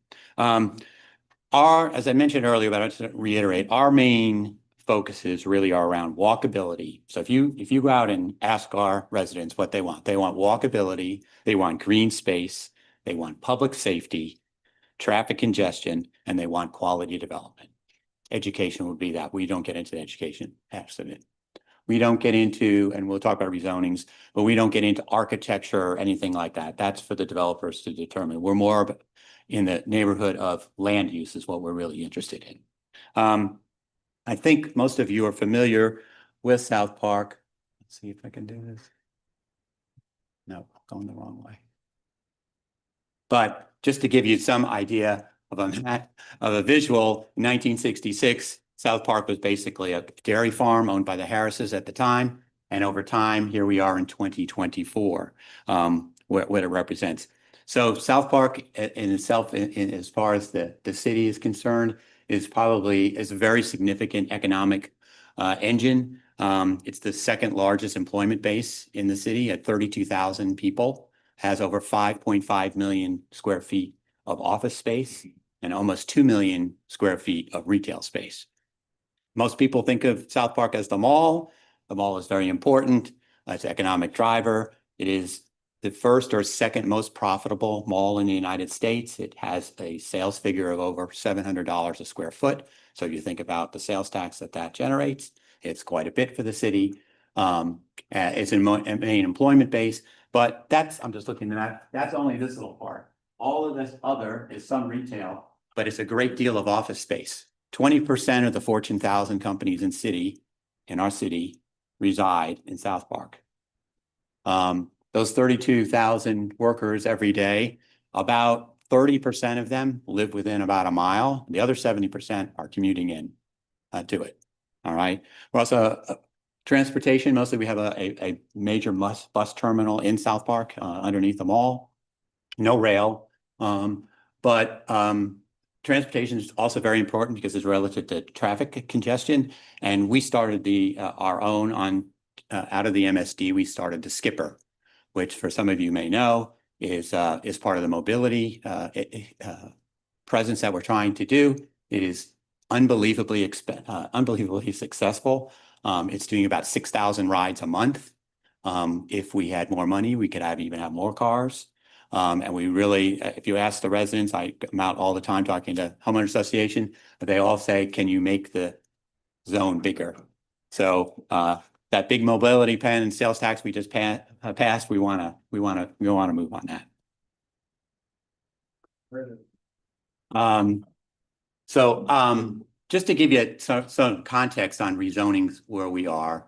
As I mentioned earlier, but I just reiterate, our main focuses really are around walkability. So if you go out and ask our residents what they want walkability, they want green space, they want public safety, traffic congestion, and they want quality development. Education would be that. We don't get into the education estimate. We don't get into, and we'll talk about rezonings, but we don't get into architecture or anything like that. That's for the developers to determine. We're more in the neighborhood of land use is what we're really interested in. I think most of you are familiar with South Park. Let's see if I can do this. No, I'm going the wrong way. But just to give you some idea of a visual, in 1966, South Park was basically a dairy farm owned by the Harrises at the time. And over time, here we are in 2024, what it represents. So South Park in itself, as far as the city is concerned, is a very significant economic engine. It's the second largest employment base in the city at 32,000 people, has over 5.5 million square feet of office space and almost 2 million square feet of retail space. Most people think of South Park as the mall. The mall is very important. It's an economic driver. It is the first or second most profitable mall in the United States. It has a sales figure of over $700 a square foot. So you think about the sales tax that generates, it's quite a bit for the city. It's a main employment base, but I'm just looking at that. That's only this little part. All of this other is some retail, but it's a great deal of office space. 20% of the Fortune 1000 companies in our city reside in South Park. Those 32,000 workers every day, about 30% of them live within about a mile. The other 70% are commuting in to it. All right. We're also transportation. Mostly we have a major bus terminal in South Park underneath the mall. No rail, but transportation is also very important because it's relative to traffic congestion. And we started our own out of the MSD. We started the Skipper, which for some of you may know is part of the mobility presence that we're trying to do. It is unbelievably successful. It's doing about 6,000 rides a month. If we had more money, we could even have more cars. And we really, if you ask the residents, I'm out all the time talking to homeowner association, but they all say, can you make the zone bigger? So that big mobility pen and sales tax we just passed, we want to move on that. Just to give you some context on rezonings where we are,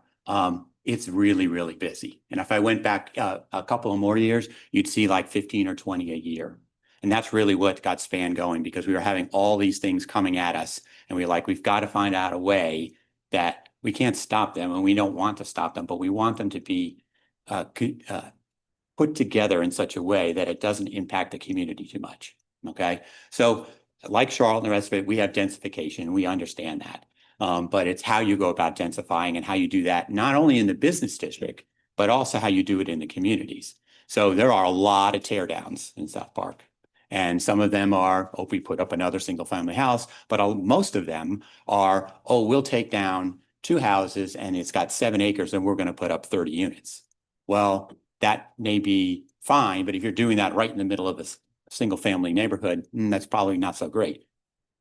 it's really, really busy. And if I went back a couple of more years, you'd see like 15 or 20 a year. And that's really what got SPAN going, because we were having all these things coming at us. And we've got to find out a way that we can't stop them, and we don't want to stop them, but we want them to be put together in such a way that it doesn't impact the community too much. Okay. So like Charlotte and the rest of it, we have densification. We understand that. But it's how you go about densifying and how you do that, not only in the business district, but also how you do it in the communities. So there are a lot of tear downs in South Park. And some of them are, we put up another single family house, but most of them are, we'll take down 2 houses and it's got 7 acres and we're going to put up 30 units. Well, that may be fine, but if you're doing that right in the middle of a single family neighborhood, that's probably not so great.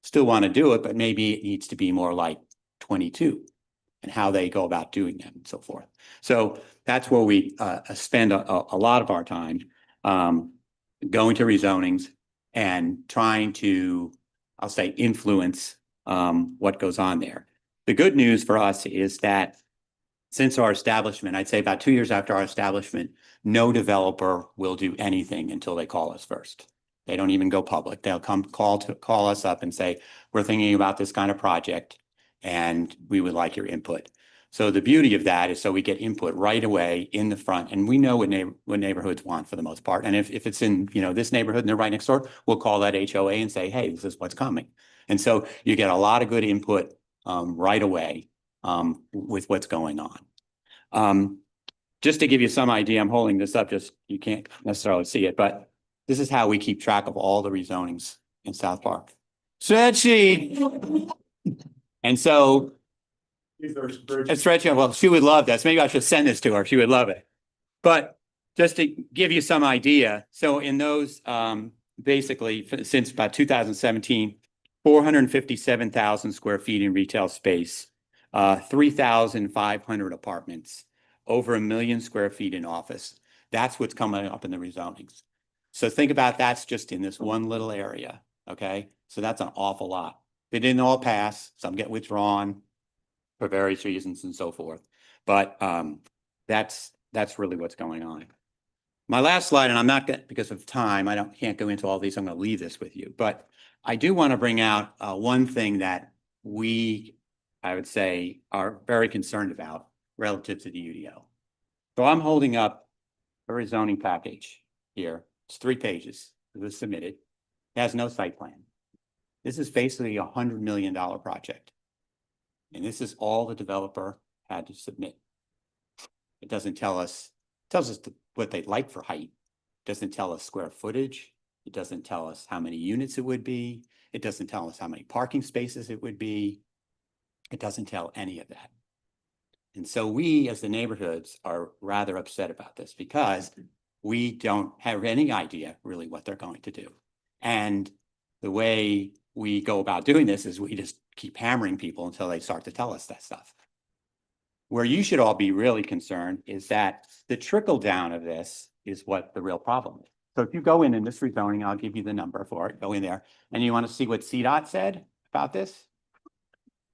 Still want to do it, but maybe it needs to be more like 22 and how they go about doing them and so forth. So that's where we spend a lot of our time going to rezonings and trying to, I'll say, influence what goes on there. The good news for us is that since our establishment, I'd say about 2 years after our establishment, no developer will do anything until they call us first. They don't even go public. They'll call us up and say, we're thinking about this kind of project and we would like your input. So the beauty of that is so we get input right away in the front, and we know what neighborhoods want for the most part. And if it's in this neighborhood and they're right next door, we'll call that HOA and say, hey, this is what's coming. And so you get a lot of good input right away with what's going on. Just to give you some idea, I'm holding this up, just you can't necessarily see it, but this is how we keep track of all the rezonings in South Park. Spreadsheet. And so a spreadsheet, well, she would love this. Maybe I should send this to her. She would love it. But just to give you some idea, so in those, basically, since about 2017, 457,000 square feet in retail space, 3,500 apartments, over 1 million square feet in office. That's what's coming up in the rezonings. So think about that's just in this one little area, okay? So that's an awful lot. They didn't all pass, some get withdrawn for various reasons and so forth. But that's really what's going on. My last slide, and I'm not going because of time, can't go into all these. I'm going to leave this with you, but I do want to bring out one thing that I would say, are very concerned about relative to the UDO. So I'm holding up a rezoning package here. It's 3 pages. It was submitted. It has no site plan. This is basically a $100 million project. And this is all the developer had to submit. It doesn't tell us, what they'd like for height. It doesn't tell us square footage. It doesn't tell us how many units it would be. It doesn't tell us how many parking spaces it would be. It doesn't tell any of that. And so we, as the neighborhoods, are rather upset about this because we don't have any idea really what they're going to do. And the way we go about doing this is we just keep hammering people until they start to tell us that stuff. Where you should all be really concerned is that the trickle down of this is what the real problem is. So if you go in this rezoning, I'll give you the number for it, go in there, and you want to see what CDOT said about this?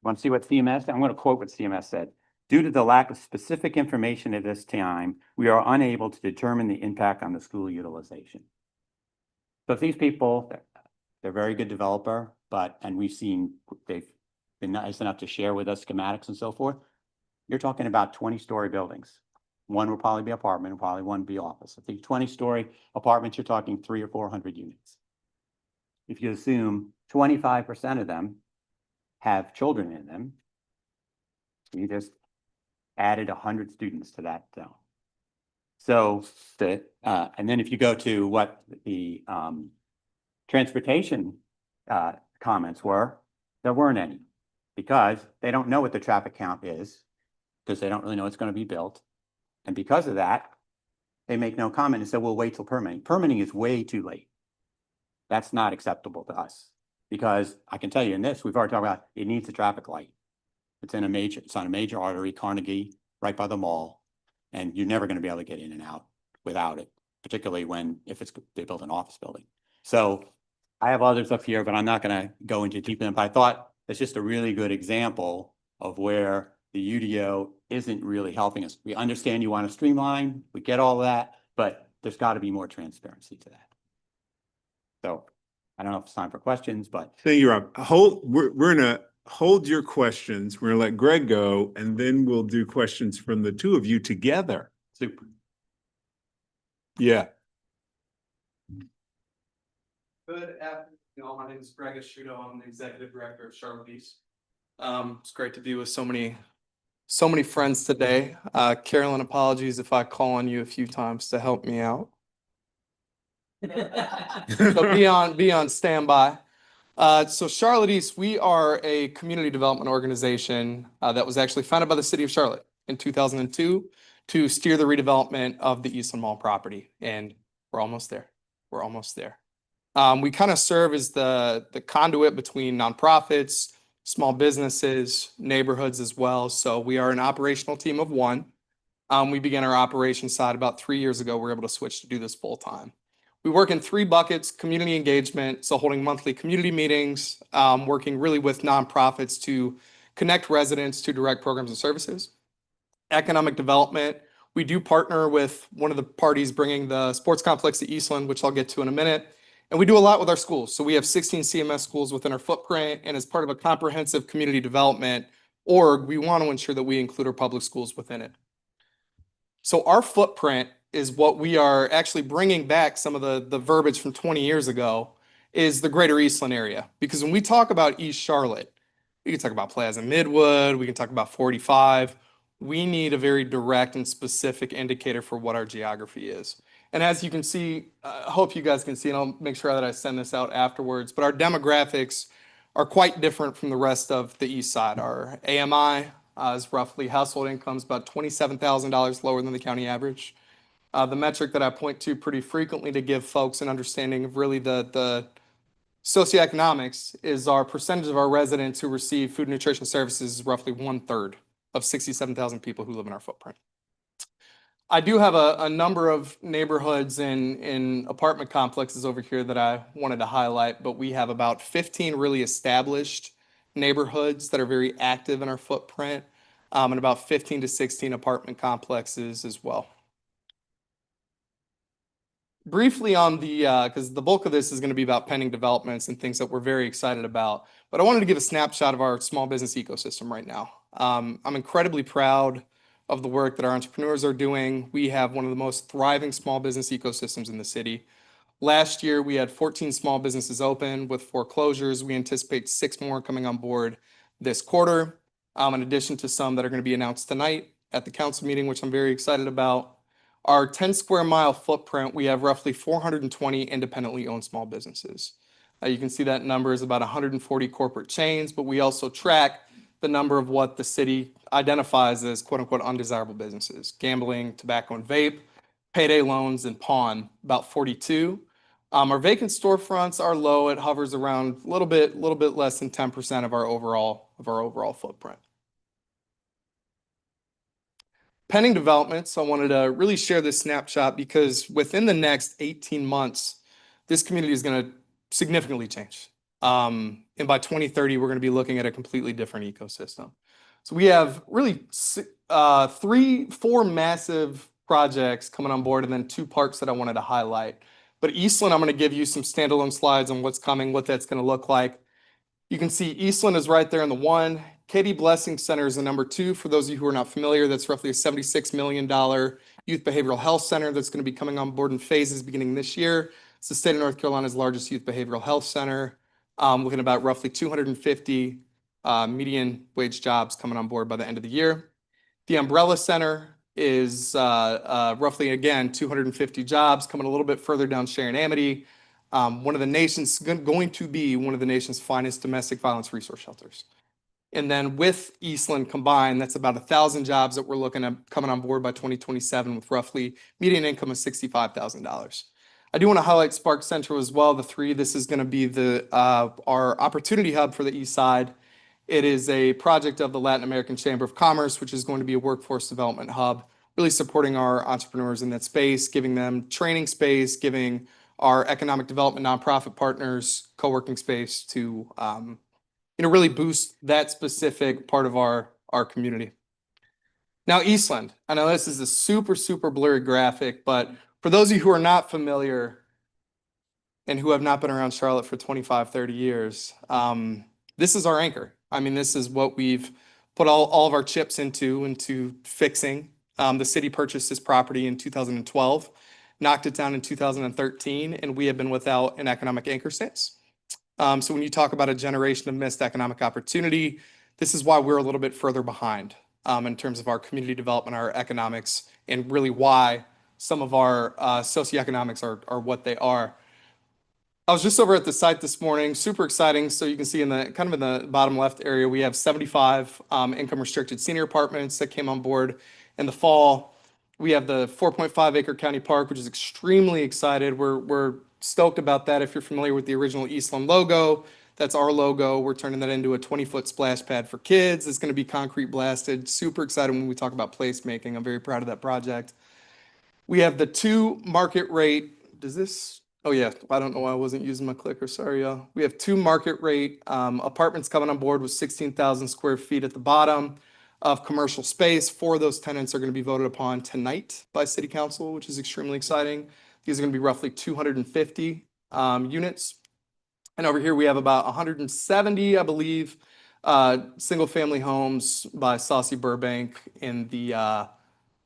Want to see what CMS, I'm going to quote what CMS said. Due to the lack of specific information at this time, we are unable to determine the impact on the school utilization. So if these people, they're a very good developer, and we've seen, they've been nice enough to share with us schematics and so forth. You're talking about 20-story buildings. One will probably be apartment, and probably one be office. If these 20-story apartments, you're talking 300 or 400 units. If you assume 25% of them have children in them, you just added 100 students to that zone. So and then if you go to what the transportation comments were, there weren't any because they don't know what the traffic count is because they don't really know it's going to be built. And because of that, they make no comment and say, we'll wait till permitting. Permitting is way too late. That's not acceptable to us because I can tell you in this, we've already talked about it needs a traffic light. It's on a major artery, Carnegie, right by the mall. And you're never going to be able to get in and out without it, particularly if they build an office building. So I have others up here, but I'm not going to go into deep in. But I thought it's just a really good example of where the UDO isn't really helping us. We understand you want to streamline, we get all that, but there's got to be more transparency to that. So I don't know if it's time for questions, but. Thank you, Rob. We're going to hold your questions. We're going to let Greg go, and then we'll do questions from the two of you together. Super. Yeah. Good afternoon. My name is Greg Asciuto. I'm the executive director of Charlotte East. It's great to be with so many friends today. Carolyn, apologies if I call on you a few times to help me out. So be on standby. So Charlotte East, we are a community development organization that was actually founded by the city of Charlotte in 2002 to steer the redevelopment of the Eastland Mall property. And we're almost there. We're almost there. We kind of serve as the conduit between nonprofits, small businesses, neighborhoods as well. So we are an operational team of 1. We began our operations side about 3 years ago. We're able to switch to do this full time. We work in 3 buckets: community engagement, so holding monthly community meetings, working really with nonprofits to connect residents to direct programs and services. Economic development, we do partner with one of the parties bringing the sports complex to Eastland, which I'll get to in a minute. And we do a lot with our schools. So we have 16 CMS schools within our footprint, and as part of a comprehensive community development org, we want to ensure that we include our public schools within it. So our footprint is what we are actually bringing back. Some of the verbiage from 20 years ago is the greater Eastland area. Because when we talk about East Charlotte, we can talk about Plaza Midwood, we can talk about 45. We need a very direct and specific indicator for what our geography is. And as you can see, I hope you guys can see, and I'll make sure that I send this out afterwards, but our demographics are quite different from the rest of the east side. Our AMI is roughly household incomes about $27,000 lower than the county average. The metric that I point to pretty frequently to give folks an understanding of really the socioeconomics is our percentage of our residents who receive food and nutrition services is roughly 1/3 of 67,000 people who live in our footprint. I do have a number of neighborhoods in apartment complexes over here that I wanted to highlight, but we have about 15 really established neighborhoods that are very active in our footprint, and about 15 to 16 apartment complexes as well. Briefly on the, because the bulk of this is going to be about pending developments and things that we're very excited about, but I wanted to give a snapshot of our small business ecosystem right now. I'm incredibly proud of the work that our entrepreneurs are doing. We have one of the most thriving small business ecosystems in the city. Last year, we had 14 small businesses open with foreclosures. We anticipate 6 more coming on board this quarter, in addition to some that are going to be announced tonight at the council meeting, which I'm very excited about. Our 10 square mile footprint, we have roughly 420 independently owned small businesses. You can see that number is about 140 corporate chains, but we also track the number of what the city identifies as quote unquote undesirable businesses: gambling, tobacco and vape, payday loans, and pawn, about 42. Our vacant storefronts are low. It hovers around a little bit less than 10% of our overall footprint. Pending developments, I wanted to really share this snapshot because within the next 18 months, this community is going to significantly change. And by 2030, we're going to be looking at a completely different ecosystem. So we have really 4 massive projects coming on board and then 2 parks that I wanted to highlight. But Eastland, I'm going to give you some standalone slides on what's coming, what that's going to look like. You can see Eastland is right there in the 1. Katie Blessing Center is the number 2. For those of you who are not familiar, that's roughly a $76 million youth behavioral health center that's going to be coming on board in phases beginning this year. It's the state of North Carolina's largest youth behavioral health center. Looking at about roughly 250 median wage jobs coming on board by the end of the year. The Umbrella Center is roughly, again, 250 jobs coming a little bit further down Sharon Amity. Going to be one of the nation's finest domestic violence resource shelters. And then with Eastland combined, that's about 1,000 jobs that we're looking at coming on board by 2027 with roughly median income of $65,000. I do want to highlight Spark Central as well, the 3. This is going to be our opportunity hub for the East Side. It is a project of the Latin American Chamber of Commerce, which is going to be a workforce development hub, really supporting our entrepreneurs in that space, giving them training space, giving our economic development nonprofit partners co-working space to really boost that specific part of our community. Now, Eastland, I know this is a super blurry graphic, but for those of you who are not familiar and who have not been around Charlotte for 25, 30 years, this is our anchor. I mean, this is what we've put all of our chips into fixing. The city purchased this property in 2012, knocked it down in 2013, and we have been without an economic anchor since. So when you talk about a generation of missed economic opportunity, this is why we're a little bit further behind in terms of our community development, our economics, and really why some of our socioeconomics are what they are. I was just over at the site this morning, super exciting. So you can see in the bottom left area, we have 75 income restricted senior apartments that came on board in the fall. We have the 4.5 acre county park, which is extremely excited. We're stoked about that. If you're familiar with the original Eastland logo, that's our logo. We're turning that into a 20-foot splash pad for kids. It's going to be concrete blasted. Super excited when we talk about placemaking. I'm very proud of that project. We have the 2 market rate. Oh yeah, I don't know why I wasn't using my clicker. Sorry, y'all. We have 2 market rate apartments coming on board with 16,000 square feet at the bottom of commercial space. 4 of those tenants are going to be voted upon tonight by City Council, which is extremely exciting. These are going to be roughly 250 units. And over here we have about 170, I believe, single family homes by Saucy Burbank in the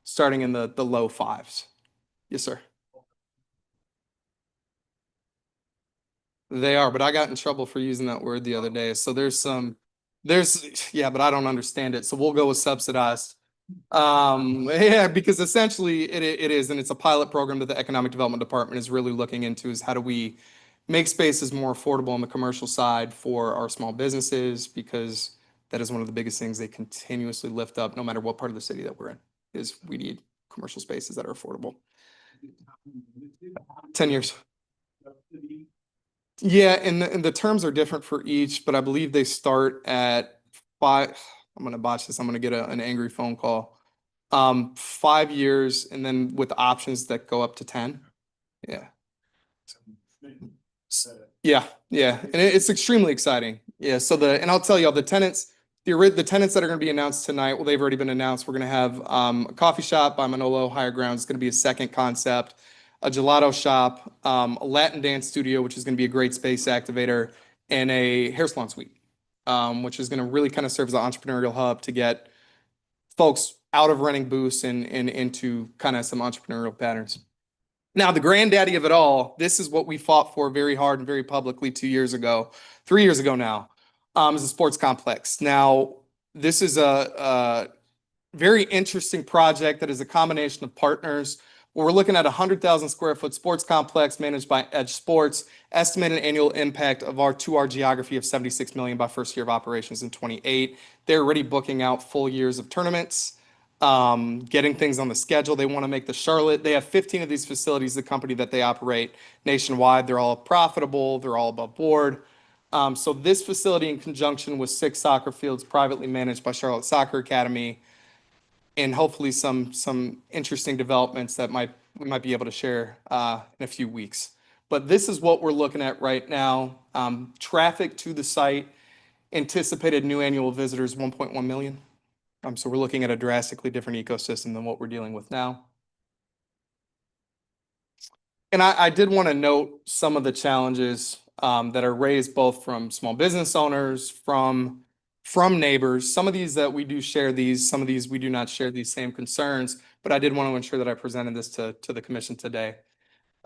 starting in the low 5s. Yes, sir. They are, but I got in trouble for using that word the other day. So yeah, but I don't understand it. So we'll go with subsidized. Yeah, because essentially it is, and it's a pilot program that the Economic Development Department is really looking into, is how do we make spaces more affordable on the commercial side for our small businesses, because that is one of the biggest things they continuously lift up, no matter what part of the city that we're in, is we need commercial spaces that are affordable. 10 years. Yeah, and the terms are different for each, but I believe they start at 5. I'm gonna botch this. I'm gonna get an angry phone call. 5 years, and then with options that go up to 10. Yeah. Yeah, and it's extremely exciting. Yeah, so and I'll tell you, the tenants, the tenants that are gonna be announced tonight, well, they've already been announced. We're gonna have a coffee shop by Manolo Higher Ground. It's gonna be a second concept, a gelato shop, a Latin dance studio, which is gonna be a great space activator, and a hair salon suite, which is gonna really kind of serve as an entrepreneurial hub to get folks out of renting booths and into kind of some entrepreneurial patterns. Now, the granddaddy of it all, this is what we fought for very hard and very publicly 3 years ago now, is a sports complex. Now, this is a very interesting project that is a combination of partners. We're looking at a 100,000 square foot sports complex managed by Edge Sports, estimated annual impact to our geography of 76 million by first year of operations in 28. They're already booking out full years of tournaments, getting things on the schedule. They want to make the Charlotte. They have 15 of these facilities, the company that they operate nationwide. They're all profitable. They're all above board. So this facility, in conjunction with 6 soccer fields privately managed by Charlotte Soccer Academy, and hopefully some interesting developments that we might be able to share in a few weeks. But this is what we're looking at right now. Traffic to the site, anticipated new annual visitors, 1.1 million. So we're looking at a drastically different ecosystem than what we're dealing with now. And I did want to note some of the challenges that are raised both from small business owners, from neighbors. Some of these that we do share these, some of these we do not share these same concerns, but I did want to ensure that I presented this to the commission today.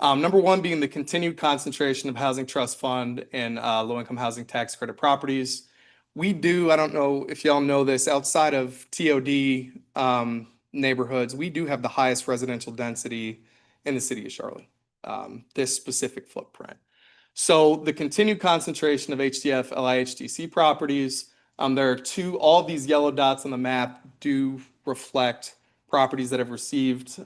Number one being the continued concentration of housing trust fund and low-income housing tax credit properties. We do, I don't know if y'all know this, outside of TOD neighborhoods, we do have the highest residential density in the city of Charlotte, this specific footprint. So the continued concentration of HDF, LIHTC properties, there are all these yellow dots on the map do reflect properties that have received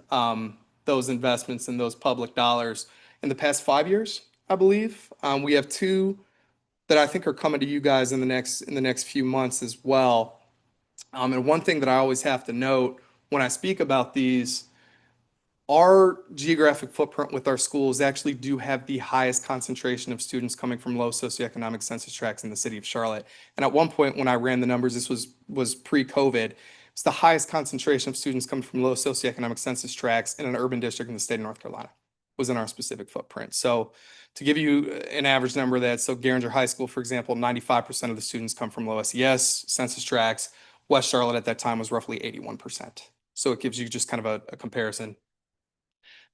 those investments and those public dollars in the past 5 years, I believe. We have 2 that I think are coming to you guys in the next few months as well. And one thing that I always have to note when I speak about these, our geographic footprint with our schools actually do have the highest concentration of students coming from low socioeconomic census tracts in the city of Charlotte. And at one point when I ran the numbers, this was pre-COVID, it's the highest concentration of students coming from low socioeconomic census tracts in an urban district in the state of North Carolina, was in our specific footprint. So to give you an average number, Garinger High School, for example, 95% of the students come from low SES census tracts. West Charlotte at that time was roughly 81%. So it gives you just kind of a comparison.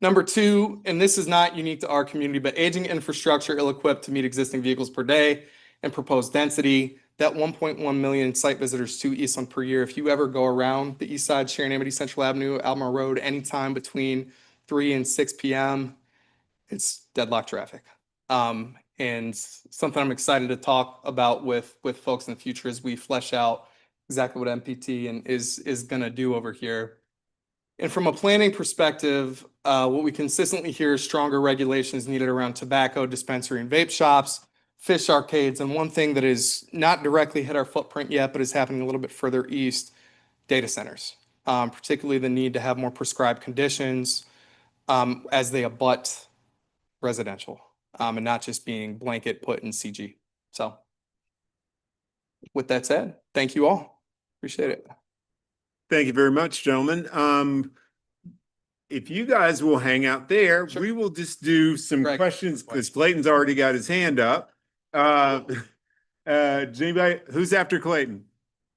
Number 2, and this is not unique to our community, but aging infrastructure ill-equipped to meet existing vehicles per day and proposed density. That 1.1 million site visitors to Eastland per year. If you ever go around the east side, Sharon Amity, Central Avenue, Albemarle Road, anytime between 3 and 6 p.m., it's deadlock traffic. And something I'm excited to talk about with folks in the future as we flesh out exactly what MPT is going to do over here. And from a planning perspective, what we consistently hear is stronger regulations needed around tobacco, dispensary, and vape shops, fish arcades, and one thing that is not directly hit our footprint yet, but is happening a little bit further east, data centers, particularly the need to have more prescribed conditions as they abut residential, and not just being blanket put in CG. So with that said, thank you all. Appreciate it. Thank you very much, gentlemen. If you guys will hang out there, we will just do some Greg. questions because Clayton's already got his hand up. Does anybody, who's after Clayton?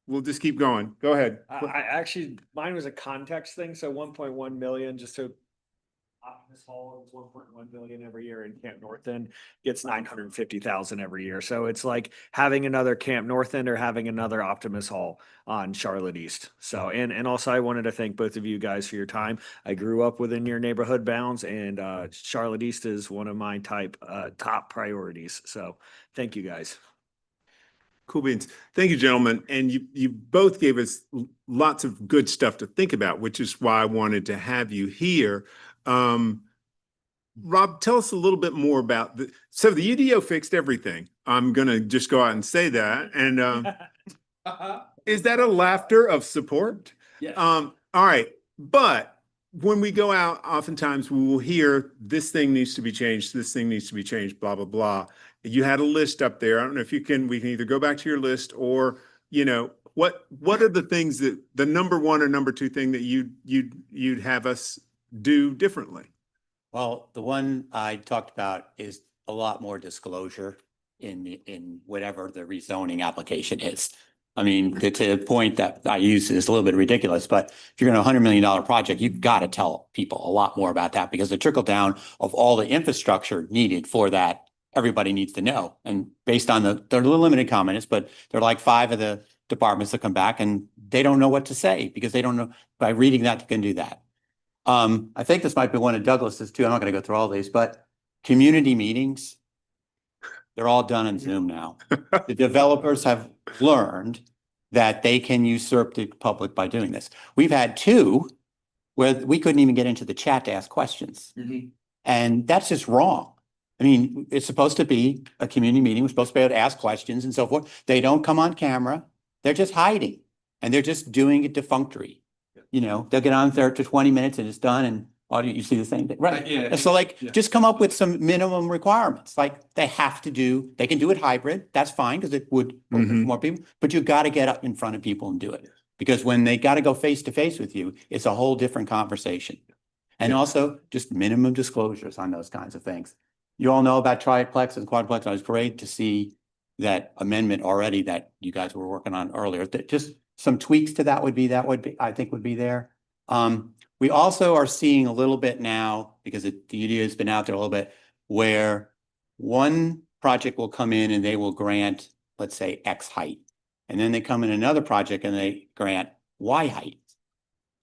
We'll just keep going. Go ahead. I actually, mine was a context thing. So 1.1 million, just so Optimus Hall is 1.1 million every year, and Camp North End gets 950,000 every year. So it's like having another Camp North End or having another Optimus Hall on Charlotte East. So, and also I wanted to thank both of you guys for your time. I grew up within your neighborhood bounds, and Charlotte East is one of my top priorities. So thank you guys. Cool beans. Thank you, gentlemen. And you both gave us lots of good stuff to think about, which is why I wanted to have you here. Rob, tell us a little bit more about so the UDO fixed everything. I'm going to just go out and say that. And is that a laughter of support? Yes. All right. But when we go out, oftentimes we will hear this thing needs to be changed. This thing needs to be changed, blah, blah, blah. You had a list up there. I don't know if we can either go back to your list or, what are the things that the number one or number two thing that you'd have us do differently? Well, the one I talked about is a lot more disclosure in whatever the rezoning application is. I mean, to the point that I use is a little bit ridiculous, but if you're going to $100 million project, you've got to tell people a lot more about that, because the trickle down of all the infrastructure needed for that, everybody needs to know. And based on they're a little limited comments, but they're like 5 of the departments that come back and they don't know what to say because they don't know. By reading that, you can do that. I think this might be one of Douglas's too. I'm not going to go through all these, but community meetings, they're all done on Zoom now. The developers have learned that they can usurp the public by doing this. We've had 2 where we couldn't even get into the chat to ask questions. And that's just wrong. I mean, it's supposed to be a community meeting. We're supposed to be able to ask questions and so forth. They don't come on camera. They're just hiding and they're just doing it defunctory. They'll get on there to 20 minutes and it's done, and audio, you see the same thing, right? Yeah. So just come up with some minimum requirements. Like they can do it hybrid. That's fine because it would open for more people, but you got to get up in front of people and do it, because when they got to go face to face with you, it's a whole different conversation. And also just minimum disclosures on those kinds of things. You all know about triplex and quadplex. I was great to see that amendment already that you guys were working on earlier. Just some tweaks to that would be I think would be there. We also are seeing a little bit now, because the UDO has been out there a little bit, where one project will come in and they will grant, let's say, X height. And then they come in another project and they grant Y height.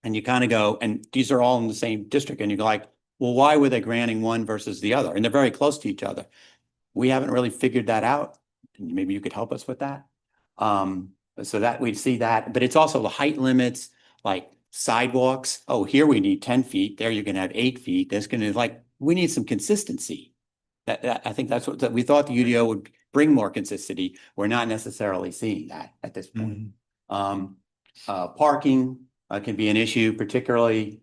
And you kind of go, and these are all in the same district. And you go like, well, why were they granting one versus the other? And they're very close to each other. We haven't really figured that out. Maybe you could help us with that. So that we'd see that, but it's also the height limits, like sidewalks. Oh, here we need 10 feet. There you're going to have 8 feet. That's going to we need some consistency. I think that's what we thought the UDO would bring more consistency. We're not necessarily seeing that at this point. Parking can be an issue, particularly.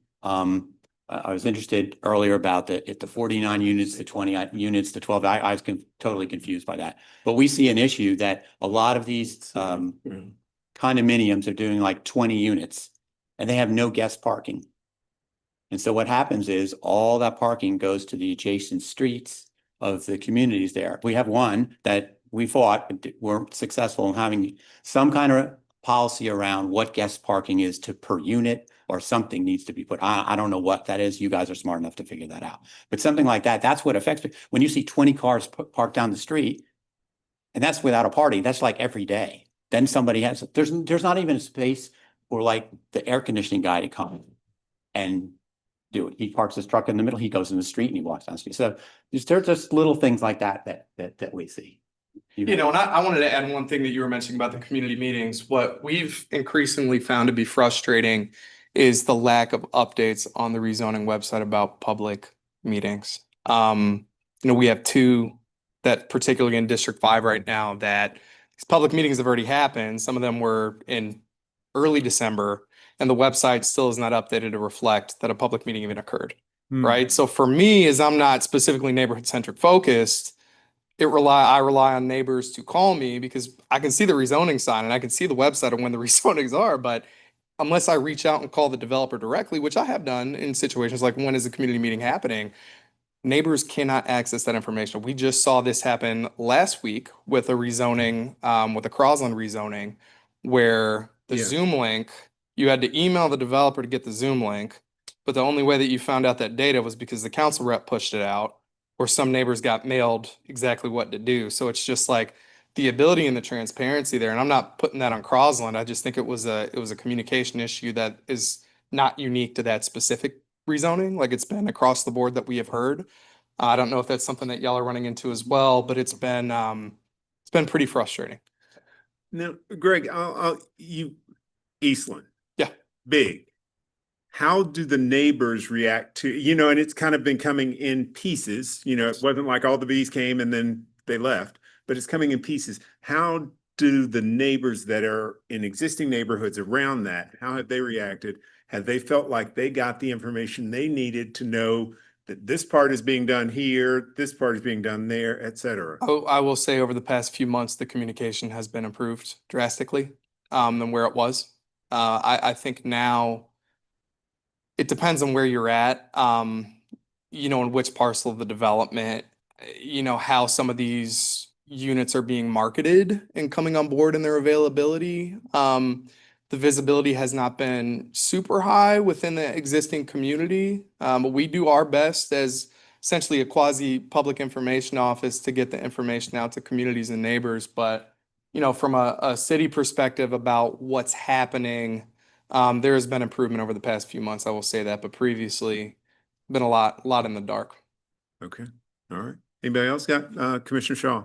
I was interested earlier about the 49 units, the 20 units, the 12. I was totally confused by that. But we see an issue that a lot of these condominiums are doing like 20 units and they have no guest parking. And so what happens is all that parking goes to the adjacent streets of the communities there. We have one that we fought, but weren't successful in having some kind of policy around what guest parking is per unit, or something needs to be put. I don't know what that is. You guys are smart enough to figure that out. But something like that, that's what affects me. When you see 20 cars parked down the street, and that's without a party, that's like every day. Then somebody there's not even a space for like the air conditioning guy to come and do it. He parks his truck in the middle, he goes in the street and he walks down the street. So there's just little things like that we see. And I wanted to add one thing that you were mentioning about the community meetings. What we've increasingly found to be frustrating is the lack of updates on the rezoning website about public meetings. We have 2 that particularly in District 5 right now that these public meetings have already happened. Some of them were in early December, and the website still is not updated to reflect that a public meeting even occurred, right? So for me, as I'm not specifically neighborhood-centric focused, I rely on neighbors to call me because I can see the rezoning sign and I can see the website of when the rezonings are, but unless I reach out and call the developer directly, which I have done in situations like when is the community meeting happening, neighbors cannot access that information. We just saw this happen last week with a rezoning, with a Crosland rezoning, where the Zoom link, you had to email the developer to get the Zoom link. But the only way that you found out that data was because the council rep pushed it out, or some neighbors got mailed exactly what to do. So it's just like the ability and the transparency there. And I'm not putting that on Crosland. I just think it was a communication issue that is not unique to that specific rezoning. Like it's been across the board that we have heard. I don't know if that's something that y'all are running into as well, but it's been pretty frustrating. Now, Greg, Eastland. Yeah. Big. How do the neighbors react to, and it's kind of been coming in pieces, it wasn't like all the bees came and then they left, but it's coming in pieces. How do the neighbors that are in existing neighborhoods around that, how have they reacted? Have they felt like they got the information they needed to know that this part is being done here, this part is being done there, et cetera? Oh, I will say over the past few months, the communication has been improved drastically than where it was. I think now it depends on where you're at, in which parcel of the development, how some of these units are being marketed and coming on board and their availability. The visibility has not been super high within the existing community. But we do our best as essentially a quasi public information office to get the information out to communities and neighbors. But, from a city perspective about what's happening, there has been improvement over the past few months. I will say that, but previously been a lot in the dark. Okay. All right. Anybody else got, Commissioner Shaw?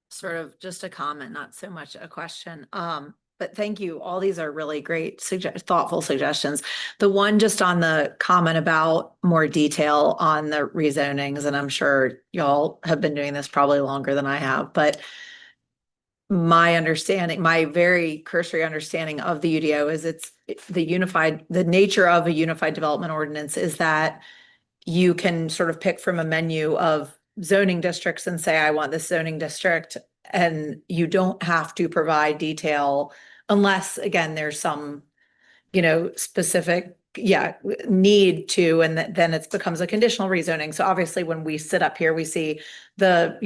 Sort of just a comment, not so much a question. But thank you. All these are really great, thoughtful suggestions. The one just on the comment about more detail on the rezonings, and I'm sure y'all have been doing this probably longer than I have, but my understanding, my very cursory understanding of the UDO is the nature of a unified development ordinance is that you can sort of pick from a menu of zoning districts and say, I want this zoning district, and you don't have to provide detail unless, again, there's some, specific, need to, and then it becomes a conditional rezoning. So obviously when we sit up here, we see the,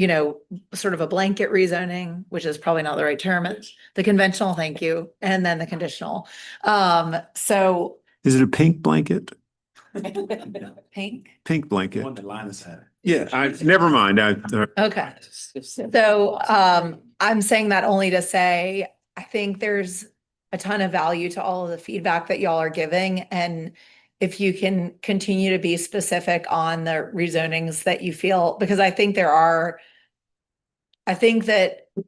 sort of a blanket rezoning, which is probably not the right term, the conventional, thank you, and then the conditional. So. Is it a pink blanket? Pink? Pink blanket. One that Linus had. Yeah, never mind. Okay. So I'm saying that only to say, I think there's a ton of value to all of the feedback that y'all are giving. And if you can continue to be specific on the rezonings that you feel, because I think that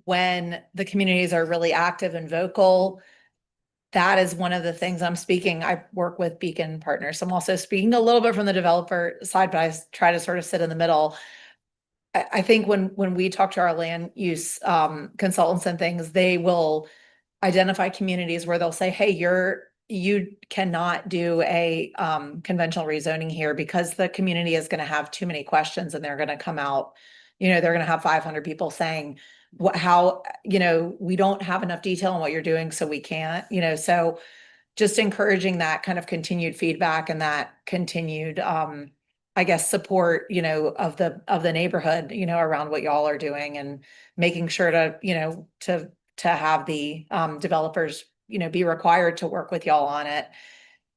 when the communities are really active and vocal, that is one of the things I'm speaking. I work with Beacon Partners. I'm also speaking a little bit from the developer side, but I try to sort of sit in the middle. I think when we talk to our land use consultants and things, they will identify communities where they'll say, hey, you cannot do a conventional rezoning here because the community is going to have too many questions and they're going to come out, they're going to have 500 people saying, we don't have enough detail on what you're doing, so we can't, so just encouraging that kind of continued feedback and that continued, support, of the neighborhood, around what y'all are doing, and making sure to have the developers, be required to work with y'all on it.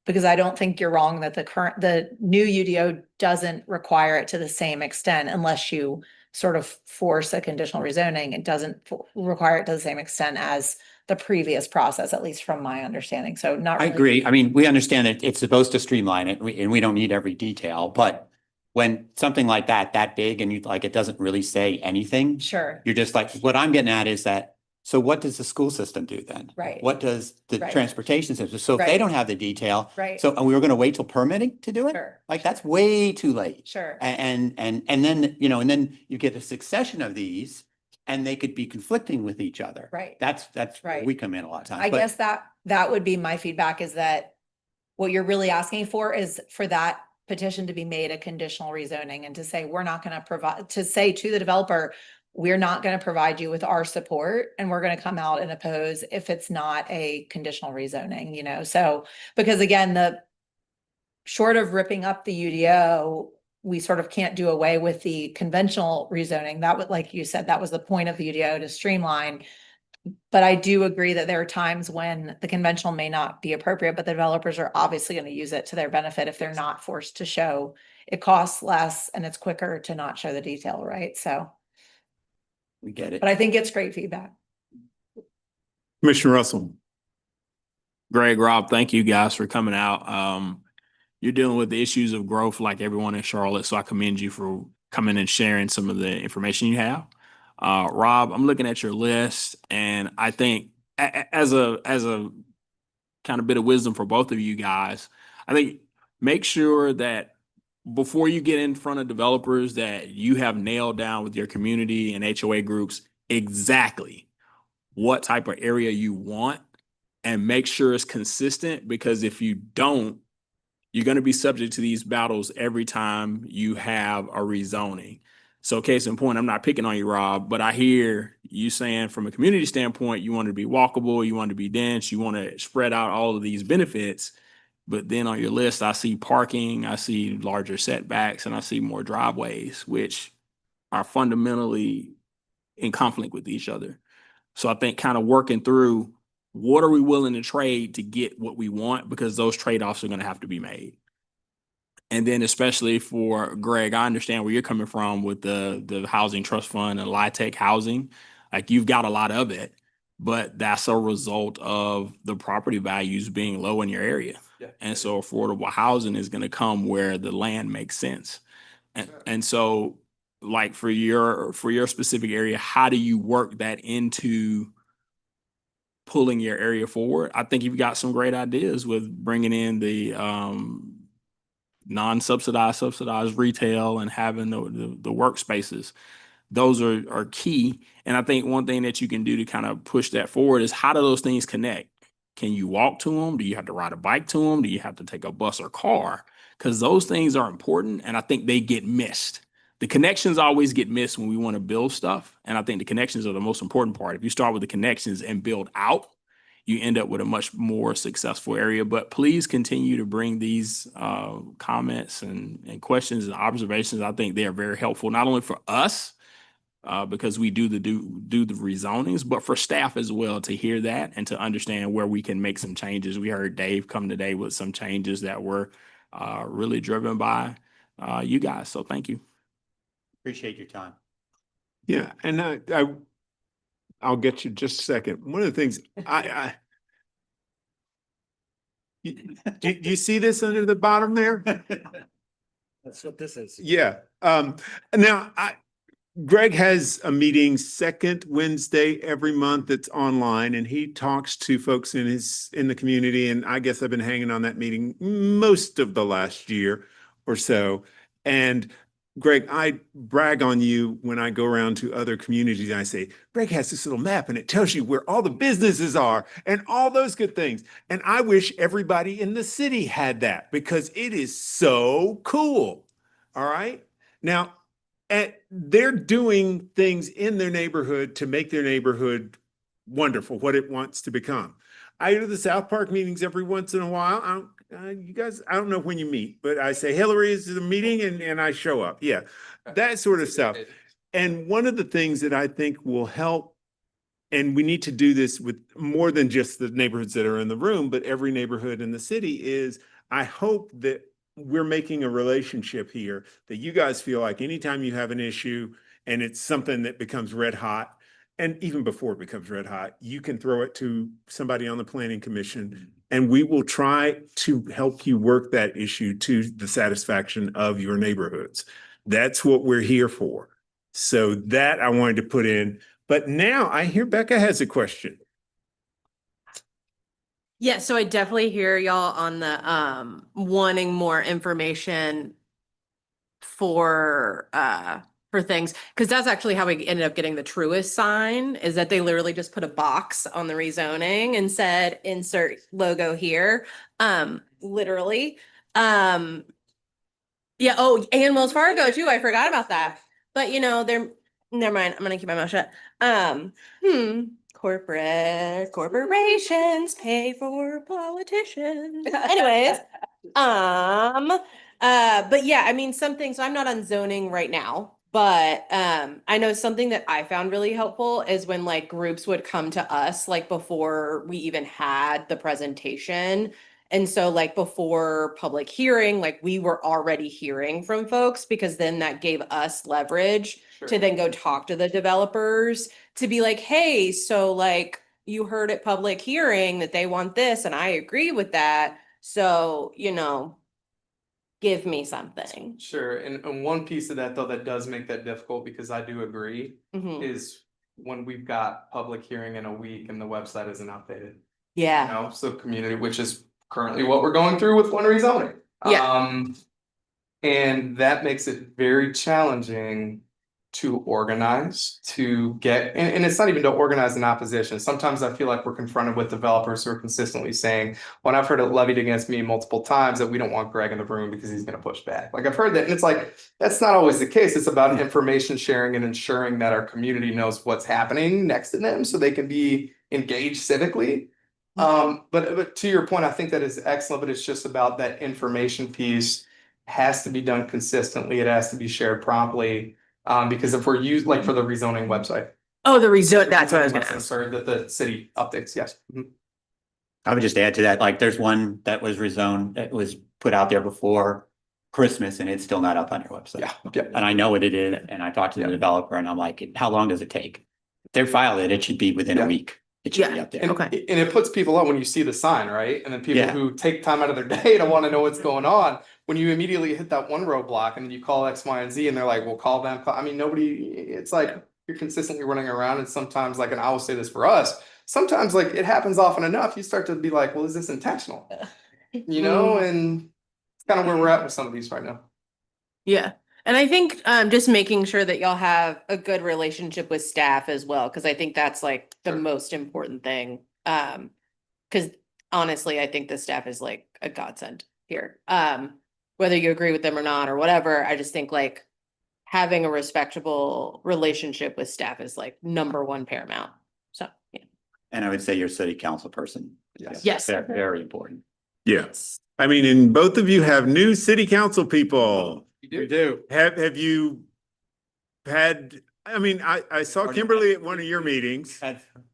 Because I don't think you're wrong that the new UDO doesn't require it to the same extent unless you sort of force a conditional rezoning. It doesn't require it to the same extent as the previous process, at least from my understanding. So not I really. agree. I mean, we understand that it's supposed to streamline it and we don't need every detail, but when something like that big and it doesn't really say anything. Sure. You're just like, what I'm getting at is that, so what does the school system do then? Right. What does the Right. transportation system? So if they Right. don't have the detail. Right. So, and we were going to wait till permitting to do it? Sure. Like that's way too late. Sure. And then, and then you get a succession of these and they could be conflicting with each other. Right. That's where Right. we come in a lot of times. I But guess that would be my feedback, is that what you're really asking for is for that petition to be made a conditional rezoning, and to say, we're not going to provide, to say to the developer, we're not going to provide you with our support, and we're going to come out and oppose if it's not a conditional rezoning, so, because again, the short of ripping up the UDO, we sort of can't do away with the conventional rezoning. That would, like you said, that was the point of the UDO, to streamline. But I do agree that there are times when the conventional may not be appropriate, but the developers are obviously going to use it to their benefit if they're not forced to show. It costs less and it's quicker to not show the detail, right? So, We get it. but I think it's great feedback. Commissioner Russell. Greg, Rob, thank you guys for coming out. You're dealing with the issues of growth like everyone in Charlotte, so I commend you for coming and sharing some of the information you have. Rob, I'm looking at your list, and I think as a kind of bit of wisdom for both of you guys, I think make sure that before you get in front of developers that you have nailed down with your community and HOA groups exactly what type of area you want, and make sure it's consistent, because if you don't, you're going to be subject to these battles every time you have a rezoning. So case in point, I'm not picking on you, Rob, but I hear you saying from a community standpoint, you want to be walkable, you want to be dense, you want to spread out all of these benefits. But then on your list, I see parking, I see larger setbacks, and I see more driveways, which are fundamentally in conflict with each other. So I think kind of working through, what are we willing to trade to get what we want? Because those trade-offs are going to have to be made. And then especially for Greg, I understand where you're coming from with the housing trust fund and LIHTC housing. Like, you've got a lot of it, but that's a result of the property values being low in your area. Yeah. And so affordable housing is going to come where the land makes sense. And so, like, for your specific area, how do you work that into pulling your area forward? I think you've got some great ideas with bringing in the non-subsidized, subsidized retail and having the workspaces. Those are key. And I think one thing that you can do to kind of push that forward is, how do those things connect? Can you walk to them? Do you have to ride a bike to them? Do you have to take a bus or car? Because those things are important, and I think they get missed. The connections always get missed when we want to build stuff. And I think the connections are the most important part. If you start with the connections and build out, you end up with a much more successful area. But please continue to bring these comments and questions and observations. I think they are very helpful, not only for us, because we do the rezonings, but for staff as well, to hear that and to understand where we can make some changes. We heard Dave come today with some changes that were really driven by you guys. So thank you. Appreciate your time. Yeah, and I'll get you just a second. One of the things do you see this under the bottom there? That's what this is. Yeah. Now Greg has a meeting second Wednesday every month that's online, and he talks to folks in the community. And I guess I've been hanging on that meeting most of the last year or so. And Greg, I brag on you when I go around to other communities. I say, Greg has this little map and it tells you where all the businesses are and all those good things. And I wish everybody in the city had that, because it is so cool. All right. Now, they're doing things in their neighborhood to make their neighborhood wonderful, what it wants to become. I go to the South Park meetings every once in a while. You guys, I don't know when you meet, but I say, Hillary is the meeting, and I show up. Yeah, that sort of stuff. And one of the things that I think will help, and we need to do this with more than just the neighborhoods that are in the room, but every neighborhood in the city, is I hope that we're making a relationship here that you guys feel like anytime you have an issue and it's something that becomes red hot, and even before it becomes red hot, you can throw it to somebody on the planning commission, and we will try to help you work that issue to the satisfaction of your neighborhoods. That's what we're here for. So that I wanted to put in. But now I hear Becca has a question. Yeah, so I definitely hear y'all on the wanting more information for things, because that's actually how we ended up getting the Truist sign, is that they literally just put a box on the rezoning and said insert logo here. Literally. Yeah, oh, and Wells Fargo too. I forgot about that. But they're never mind. I'm gonna keep my mouth shut. Corporations pay for politicians. Anyways, but yeah, I mean, some things, so I'm not on zoning right now, But I know something that I found really helpful is when like groups would come to us like before we even had the presentation. And so like before public hearing, like we were already hearing from folks because then that gave us leverage to then go talk to the developers to be like, hey, so like you heard at public hearing that they want this and I agree with that. So, you know, give me something. Sure, and one piece of that though, that does make that difficult, because I do agree, Mhm. is when we've got public hearing in a week and the website isn't updated. Yeah. You know, so community, which is currently what we're going through with one rezoning. Yeah. And that makes it very challenging to organize, to get, and it's not even to organize in opposition. Sometimes I feel like we're confronted with developers who are consistently saying, when I've heard it levied against me multiple times, that we don't want Greg in the room because he's gonna push back. Like I've heard that, and it's like, that's not always the case. It's about information sharing and ensuring that our community knows what's happening next to them so they can be engaged civically. But to your point, I think that is excellent, but it's just about that information piece has to be done consistently. It has to be shared promptly. Because if we're used, like for the rezoning website. Oh, the rezone, that's what I was gonna ask. Sorry, that the city updates, yes. Mhm. I would just add to that, like there's one that was rezoned, that was put out there before Christmas and it's still not up on your website. Yeah. And I know what it is, and I talked to the developer and I'm like, how long does it take? If they filed it, it should be within a week. It should be up there. And it puts people up when you see the sign, right? And then people Yeah. who take time out of their day to want to know what's going on, when you immediately hit that one roadblock and then you call X, Y, and Z and they're like, well, call them. I mean, nobody, it's like you're consistently running around, and sometimes like, and I will say this for us, sometimes like it happens often enough, you start to be like, well, is this intentional? You know, and it's kind of where we're at with some of these right now. Yeah. And I think just making sure that y'all have a good relationship with staff as well, because I think that's like the most important thing. Because honestly, I think the staff is like a godsend here. Whether you agree with them or not or whatever, I just think like having a respectable relationship with staff is like number one paramount. So, yeah. And I would say your city council person. Yes. Very, very important. Yes. I mean, and both of you have new city council people. We do. Have you had, I mean, I saw Kimberly at one of your meetings.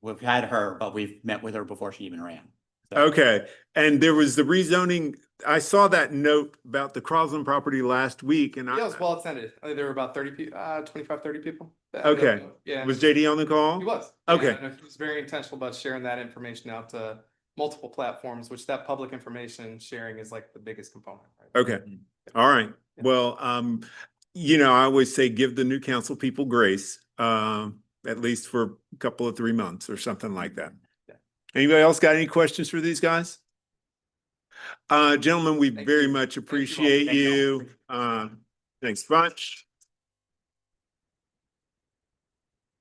We've had her, but we've met with her before she even ran. So- Okay, and there was the rezoning, I saw that note about the Crosland property last week and Yeah, it was I, well attended. I think there were about 30 people, 25, 30 people. okay. Yeah. Was JD on the call? He was. Okay. Yeah, and he was very intentional about sharing that information out to multiple platforms, which that public information sharing is like the biggest component. Right? Okay, all right. Well, you know, I always say give the new council people grace, at least for a couple of 3 months or something like that. Anybody else got any questions for these guys? Gentlemen, we very much appreciate you. Thanks bunch.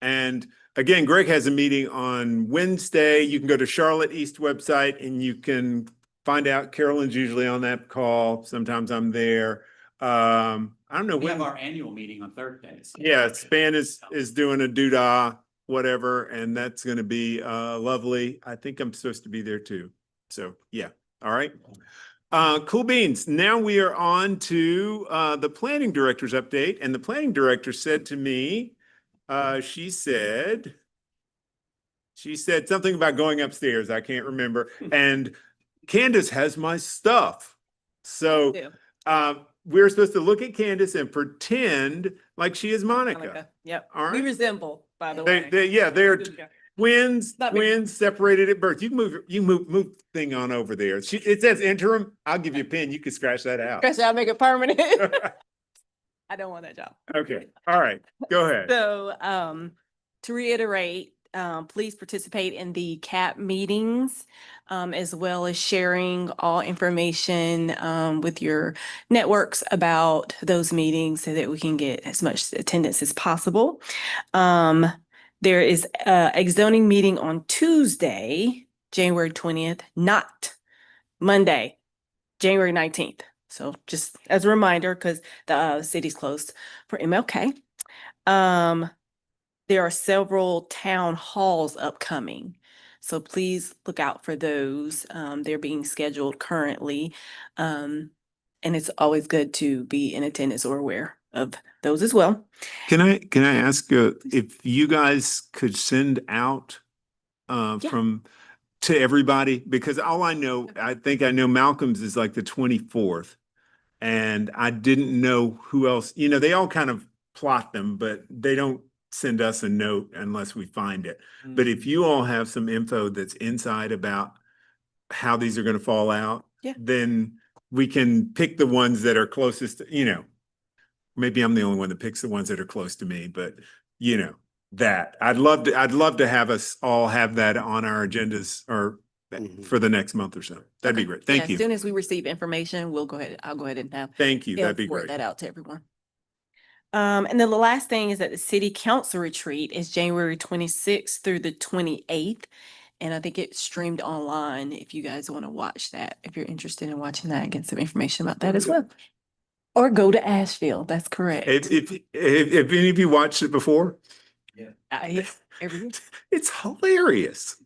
And again, Greg has a meeting on Wednesday. You can go to Charlotte East website and you can find out. Carolyn's usually on that call. Sometimes I'm there. I don't know We have when. our annual meeting on Thursdays. Yeah, Span is doing a doodah, whatever, and that's gonna be lovely. I think I'm supposed to be there too. So, yeah, all right. Cool beans. Now we are on to the planning director's update, and the planning director said to me, she said something about going upstairs. I can't remember. And Candace has my stuff. So we're supposed to look at Candace and pretend like she is Monica. Yep. All We right. resemble, by the way. They're twins, Not big. twins separated at birth. You can move thing on over there. It says interim. I'll give you a pen. You can scratch that out. Chris, I'll make it permanent. I don't want that job. Okay. All right. Go ahead. So, to reiterate, please participate in the CAP meetings, as well as sharing all information, with your networks about those meetings so that we can get as much attendance as possible. There is a zoning meeting on Tuesday, January 20th, not Monday, January 19th. So just as a reminder, because the city's closed for MLK. There are several town halls upcoming. So please look out for those. They're being scheduled currently. And it's always good to be in attendance or aware of those as well. Can I ask if you guys could send out Yeah. from to everybody? Because all I know, I think I know Malcolm's is like the 24th. And I didn't know who else, you know, they all kind of plot them, but they don't send us a note unless we find it. But if you all have some info that's inside about how these are going to fall out, Yeah. then we can pick the ones that are closest, you know. Maybe I'm the only one that picks the ones that are close to me, but you know, that I'd love to have us all have that on our agendas or for the next month or so. That'd be Okay. great. Yeah, Thank As you. soon as we receive information, I'll go ahead and have. Thank you. They'll That'd be forward great. that out to everyone. And then the last thing is that the city council retreat is January 26th through the 28th. And I think it's streamed online if you guys want to watch that, if you're interested in watching that, get some information about that as well. Or go to Asheville, that's correct. If any of you watched it before, Every year. it's hilarious.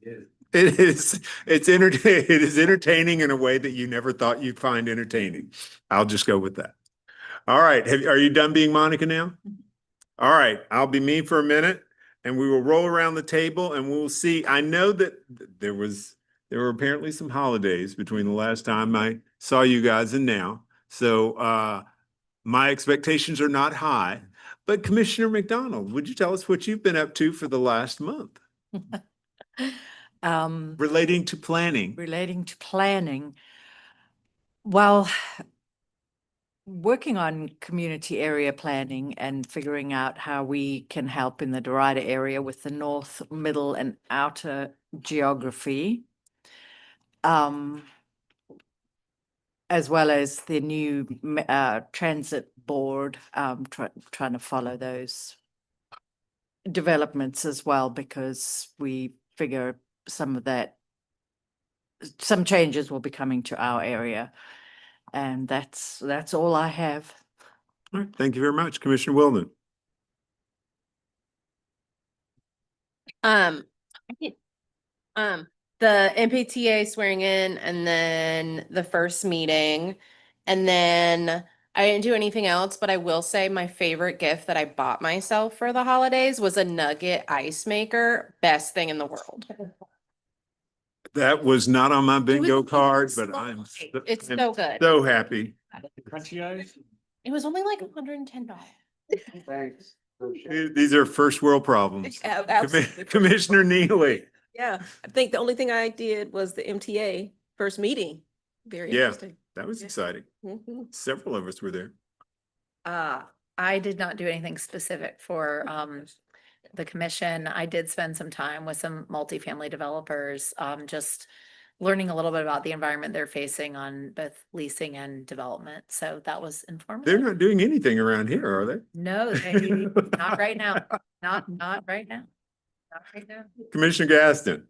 It is. It is entertaining in a way that you never thought you'd find entertaining. I'll just go with that. All right. Are you done being Monica now? All right. I'll be me for a minute and we will roll around the table and we'll see. I know that there were apparently some holidays between the last time I saw you guys and now. So my expectations are not high. But Commissioner McDonald, would you tell us what you've been up to for the last month? Relating to planning. Relating to planning. Well, working on community area planning and figuring out how we can help in the Dorada area with the north, middle, and outer geography. As well as the new transit board, trying to follow those developments as well, because we figure some changes will be coming to our area. And that's all I have. All right. Thank you very much, Commissioner Wilden. The MPTA swearing in and then the first meeting. And then I didn't do anything else, but I will say my favorite gift that I bought myself for the holidays was a Nugget ice maker. Best thing in the world. That was not on my bingo card, but I'm It's so good. so happy. Crunchy eyes? It was only like $110. Thanks. These are first world problems. Absolutely. Commissioner Neely. Yeah, I think the only thing I did was the MTA first meeting. Very Yeah, interesting. that was exciting. Mhm. Several of us were there. I did not do anything specific for the commission. I did spend some time with some multifamily developers, just learning a little bit about the environment they're facing on both leasing and development. So that was They're informative. not doing anything around here, are they? No, not right now. Not right now. Not right now. Commissioner Gaston.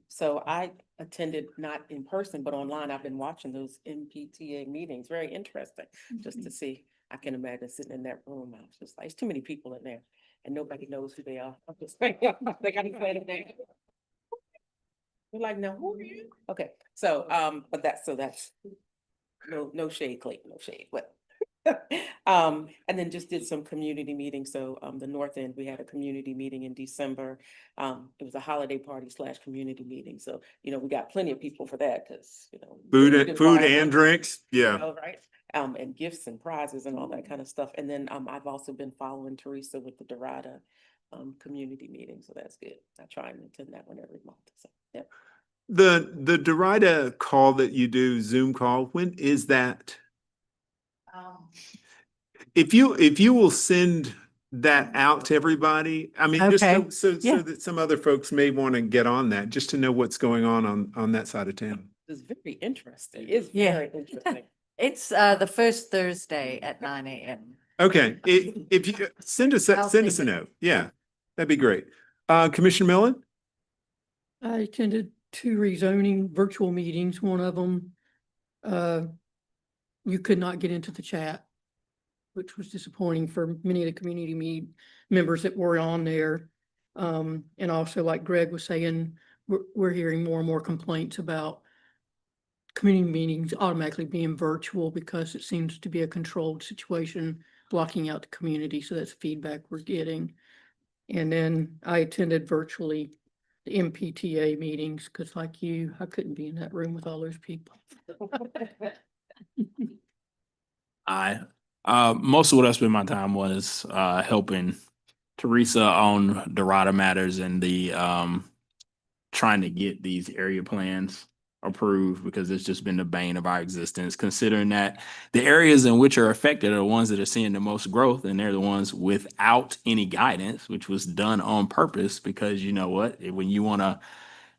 So I attended not in person, but online. I've been watching those MPTA meetings. Very interesting, just to see. I can imagine sitting in that room. I was just like, it's too many people in there and nobody knows who they are. I'm just saying, they got to say the name. You're like, no, who are you? Okay, so, but that's no shade, Clayton, no shade, but. And then just did some community meetings. So, the North End, we had a community meeting in December. It was a holiday party / community meeting. So, we got plenty of people for that because, Food and and drinks. Yeah. right. And gifts and prizes and all that kind of stuff. And then, I've also been following Teresa with the Dorada, community meeting. So that's good. I try and attend that one every month. So, yeah. The Dorada call that you do, Zoom call, when is that? If you will send that out to everybody, I mean, Okay. just so that some other folks may want to get on that, just to know what's going on that side of town. It's very interesting. It's Yeah. very interesting. It's the first Thursday at 9 a.m. Okay, if you send us I'll a send it. note, yeah, that'd be great. Commissioner Millen? I attended 2 rezoning virtual meetings. One of them, you could not get into the chat, which was disappointing for many of the community members that were on there. And also, like Greg was saying, we're hearing more and more complaints about community meetings automatically being virtual because it seems to be a controlled situation blocking out the community. So that's feedback we're getting. And then I attended virtually the MPTA meetings because like you, I couldn't be in that room with all those people. Most of what I spent my time was helping Teresa on Dorada matters and the trying to get these area plans approved because it's just been the bane of our existence, considering that the areas in which are affected are the ones that are seeing the most growth, and they're the ones without any guidance, which was done on purpose because you know what? When you want to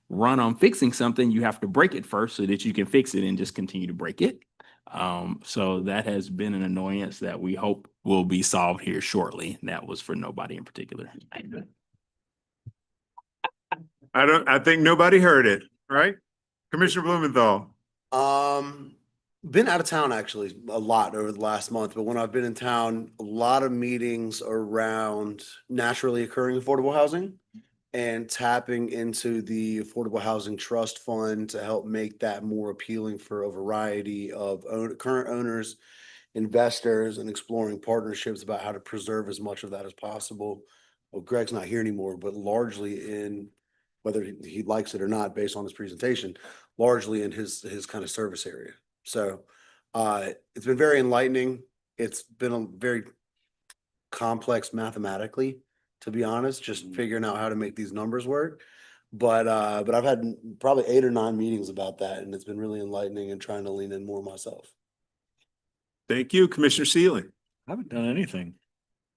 run on fixing something, you have to break it first so that you can fix it and just continue to break it. So that has been an annoyance that we hope will be solved here shortly. That was for nobody in particular. I think nobody heard it, right? Commissioner Blumenthal. Been out of town actually a lot over the last month, but when I've been in town, a lot of meetings around naturally occurring affordable housing and tapping into the Affordable Housing Trust Fund to help make that more appealing for a variety of current owners, investors, and exploring partnerships about how to preserve as much of that as possible. Well, Greg's not here anymore, but largely in, whether he likes it or not, based on his presentation, largely in his kind of service area. So it's been very enlightening. It's been a very complex mathematically, to be honest, just figuring out how to make these numbers work. But I've had probably 8 or 9 meetings about that, and it's been really enlightening and trying to lean in more myself. Thank you, Commissioner Sealy. I haven't done anything.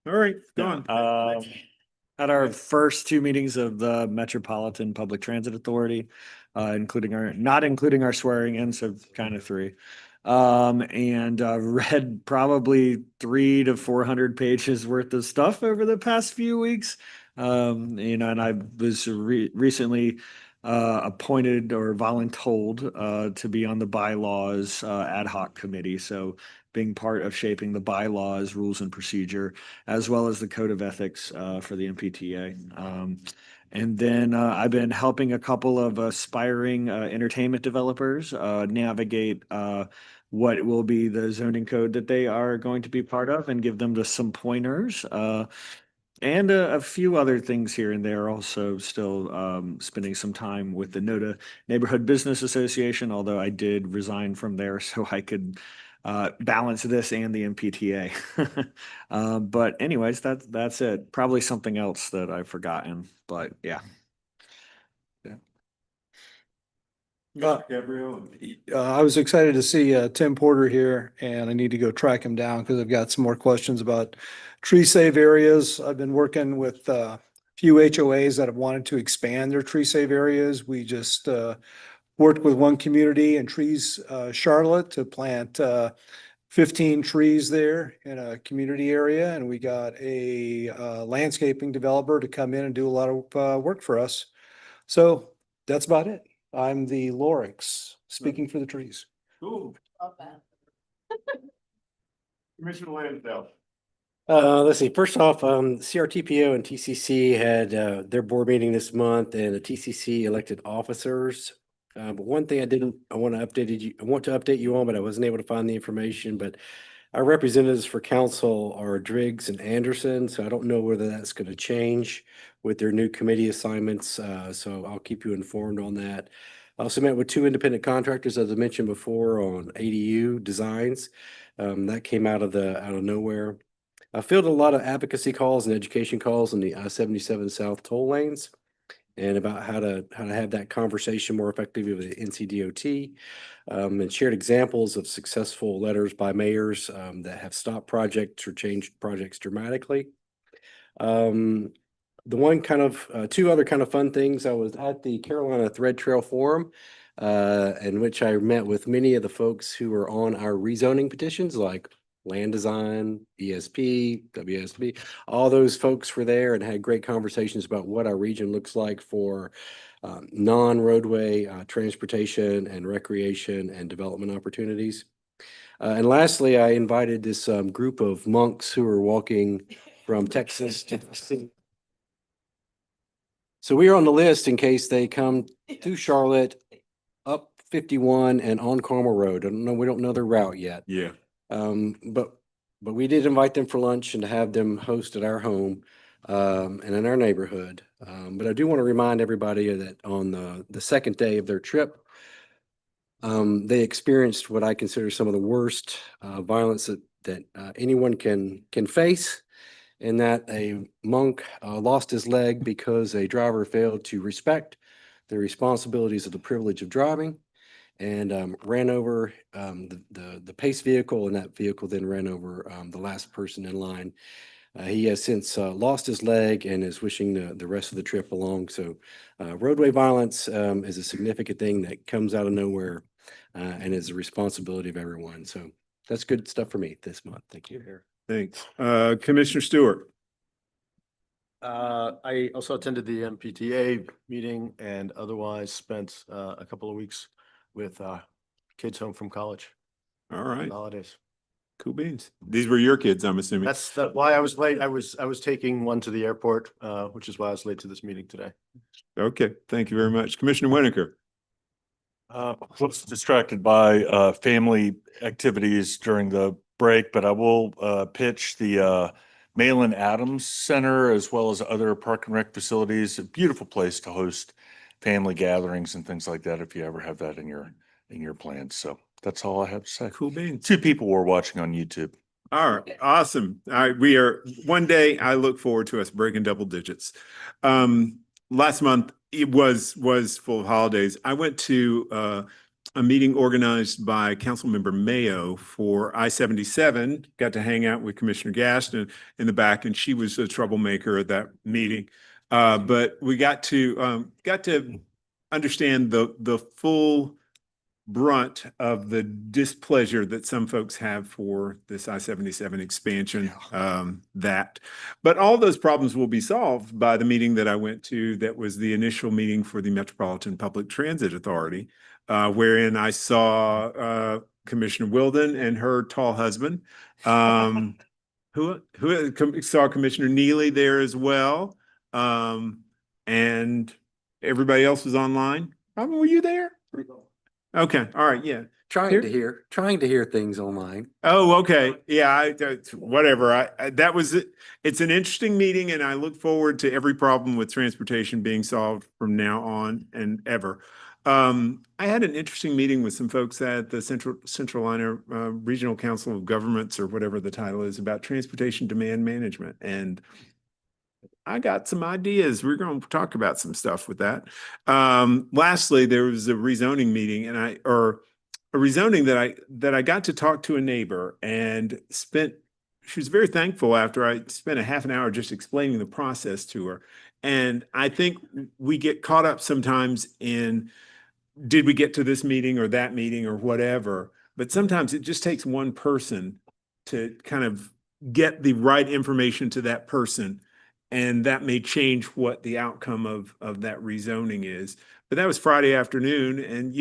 All right, go on. At our first 2 meetings of the Metropolitan Public Transit Authority, not including our swearing in, so kind of 3. And read probably 300 to 400 pages worth of stuff over the past few weeks. And I was recently appointed or voluntold to be on the bylaws ad hoc committee. So being part of shaping the bylaws, rules and procedure, as well as the code of ethics for the MPTA. And then I've been helping a couple of aspiring entertainment developers navigate what will be the zoning code that they are going to be part of and give them some pointers. And a few other things here and there. Also still spending some time with the NODA Neighborhood Business Association, although I did resign from there so I could balance this and the MPTA. But anyways, that's it. Probably something else that I've forgotten, but yeah. Gabrielle. I was excited to see Tim Porter here, and I need to go track him down because I've got some more questions about tree save areas. I've been working with a few HOAs that have wanted to expand their tree save areas. We just worked with one community in Trees Charlotte to plant 15 trees there in a community area, and we got a landscaping developer to come in and do a lot of work for us. So that's about it. I'm the Lorix, speaking for the trees. Cool. Commissioner Lansdale. Let's see, first off, CRTPO and TCC had their board meeting this month, and the TCC elected officers. But one thing I want to update you on, but I wasn't able to find the information, but our representatives for council are Driggs and Anderson, so I don't know whether that's going to change with their new committee assignments. So I'll keep you informed on that. I also met with 2 independent contractors, as I mentioned before, on ADU designs. That came out of nowhere. I fielded a lot of advocacy calls and education calls in the I-77 South toll lanes, and about how to have that conversation more effectively with the NCDOT, and shared examples of successful letters by mayors that have stopped projects or changed projects dramatically. The one kind of 2 other kind of fun things. I was at the Carolina Thread Trail Forum, in which I met with many of the folks who are on our rezoning petitions, like Land Design, ESP, WSP, all those folks were there and had great conversations about what our region looks like for non-roadway transportation and recreation and development opportunities. And lastly, I invited this group of monks who are walking from Texas to Tennessee. So we are on the list in case they come to Charlotte, up 51 and on Carmel Road. I don't know, we don't know their route yet. Yeah. But but we did invite them for lunch and to have them host at our home and in our neighborhood. But I do want to remind everybody that on the second day of their trip, they experienced what I consider some of the worst violence that anyone can face, in that a monk lost his leg because a driver failed to respect the responsibilities of the privilege of driving and ran over the pace vehicle, and that vehicle then ran over the last person in line. He has since lost his leg and is wishing the rest of the trip along. So roadway violence is a significant thing that comes out of nowhere and is a responsibility of everyone. So that's good stuff for me this month. Thank you. Thanks. Commissioner Stewart. I also attended the MPTA meeting and otherwise spent a couple of weeks with kids home from college. All right. Holidays. Cool beans. These were your kids, I'm assuming. That's why I was late. I was taking one to the airport, which is why I was late to this meeting today. Okay. Thank you very much. Commissioner Winokur. Was distracted by family activities during the break, but I will pitch the Malin Adams Center as well as other park and rec facilities. A beautiful place to host family gatherings and things like that if you ever have that in your plans. So that's all I have to say. Cool beans. 2 people were watching on YouTube. All right. Awesome. All right. One day I look forward to us breaking double digits. Last month it was full of holidays. I went to a meeting organized by Councilmember Mayo for I-77. Got to hang out with Commissioner Gaston in the back, and she was a troublemaker at that meeting. But we got to understand the full brunt of the displeasure that some folks have for this I-77 expansion. But all those problems will be solved by the meeting that I went to. That was the initial meeting for the Metropolitan Public Transit Authority, wherein I saw Commissioner Wilden and her tall husband, who saw Commissioner Neely there as well, and everybody else was online. Robin, were you there? Okay. All right. Yeah. Trying to hear things online. Oh, okay. Yeah. Whatever. That was it. It's an interesting meeting, and I look forward to every problem with transportation being solved from now on and ever. I had an interesting meeting with some folks at the Central Carolina Regional Council of Governments, or whatever the title is, about transportation demand management. And I got some ideas. We're going to talk about some stuff with that. Lastly, there was a rezoning meeting, and a rezoning that I got to talk to a neighbor and she was very thankful after I spent a half an hour just explaining the process to her. And I think we get caught up sometimes in, did we get to this meeting or that meeting or whatever? But sometimes it just takes one person to kind of get the right information to that person, and that may change what the outcome of that rezoning is. But that was Friday afternoon, and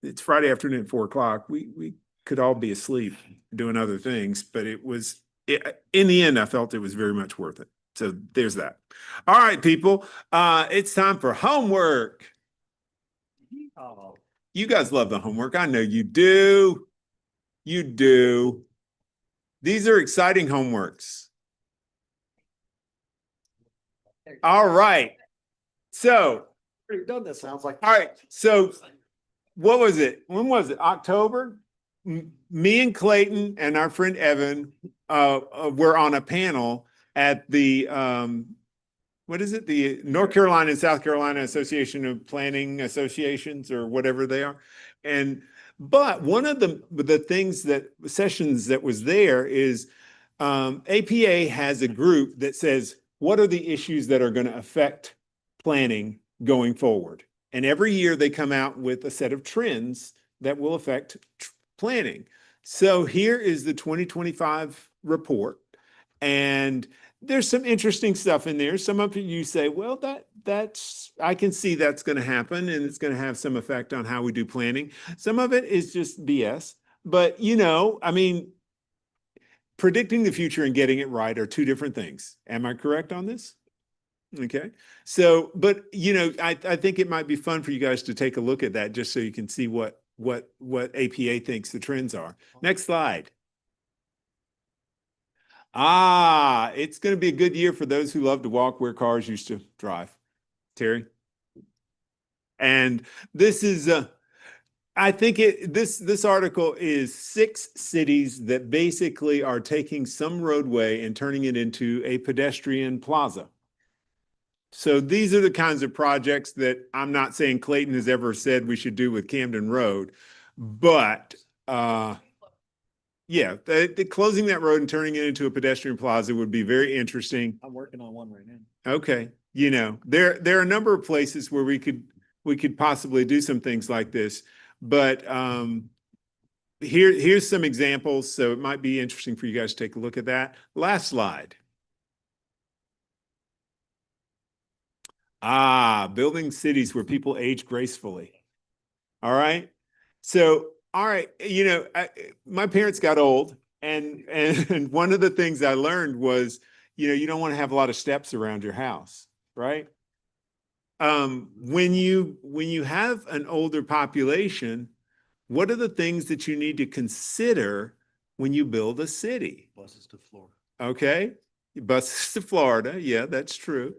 it's Friday afternoon at 4 o'clock. We could all be asleep doing other things, but in the end, I felt it was very much worth it. So there's that. All right, people, it's time for homework. Oh, you guys love the homework. I know you do. You do. These are exciting homeworks. All right. So, Already done this. Sounds like. all right. So what was it? When was it? October? Me and Clayton and our friend Evan were on a panel at the what is it? The North Carolina and South Carolina Association of Planning Associations, or whatever they are. But one of the sessions that was there is APA has a group that says, what are the issues that are going to affect planning going forward? And every year they come out with a set of trends that will affect planning. So here is the 2025 report. And there's some interesting stuff in there. Some of you say, well, that's I can see that's going to happen, and it's going to have some effect on how we do planning. Some of it is just BS. But, I mean, predicting the future and getting it right are two different things. Am I correct on this? Okay. So, but I think it might be fun for you guys to take a look at that, just so you can see what APA thinks the trends are. Next slide. It's going to be a good year for those who love to walk where cars used to drive. Terry? And this is, I think this article is 6 cities that basically are taking some roadway and turning it into a pedestrian plaza. So these are the kinds of projects that I'm not saying Clayton has ever said we should do with Camden Road, but yeah, the closing that road and turning it into a pedestrian plaza would be very interesting. I'm working on one right now. Okay, you know, there are a number of places where we could possibly do some things like this, but here's some examples, so it might be interesting for you guys to take a look at that. Last slide. Building cities where people age gracefully. All right. So, all right, you know, my parents got old, and one of the things I learned was, you know, you don't want to have a lot of steps around your house, right? When you have an older population, what are the things that you need to consider when you build a city? Buses to Florida. Okay, buses to Florida. Yeah, that's true.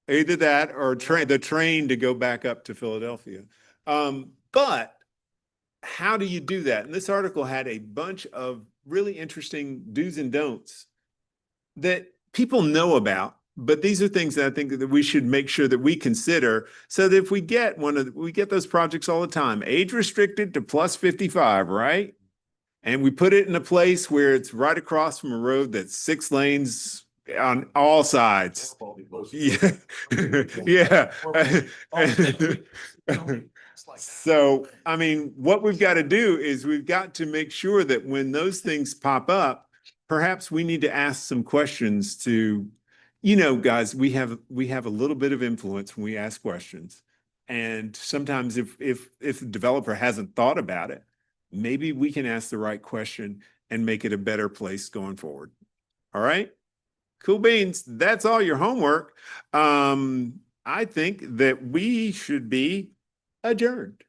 Either that or the train to go back up to Philadelphia. But how do you do that? And this article had a bunch of really interesting do's and don'ts that people know about, but these are things that I think that we should make sure that we consider, so that if we get we get those projects all the time, age restricted to plus 55, right? And we put it in a place where it's right across from a road that's 6 lanes on all sides. Yeah. Yeah. So, I mean, what we've got to do is we've got to make sure that when those things pop up, perhaps we need to ask some questions to, you know, guys, we have a little bit of influence when we ask questions. And sometimes if the developer hasn't thought about it, maybe we can ask the right question and make it a better place going forward. All right? Cool beans. That's all your homework. I think that we should be adjourned.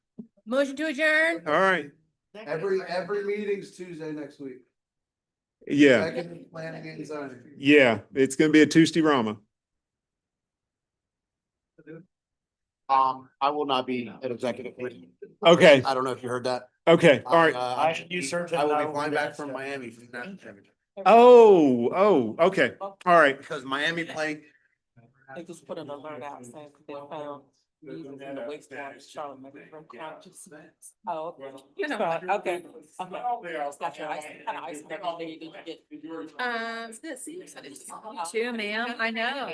Motion to adjourn. All right. Every meeting's Tuesday next week. Yeah. Second planning and zoning. Yeah. It's going to be a Tuesday Rama. I will not be at executive meeting. Okay. I don't know if you heard that. Okay. All right. I will be flying back from Miami for the national championship. Oh, okay. All right. Because Miami playing. They just put an alert out saying they found users in the wastewater Charlotte from conscious. Oh, okay. Okay. Gotcha. Kind of ice cream. They didn't get. It's good to see you. You too, ma'am. I know.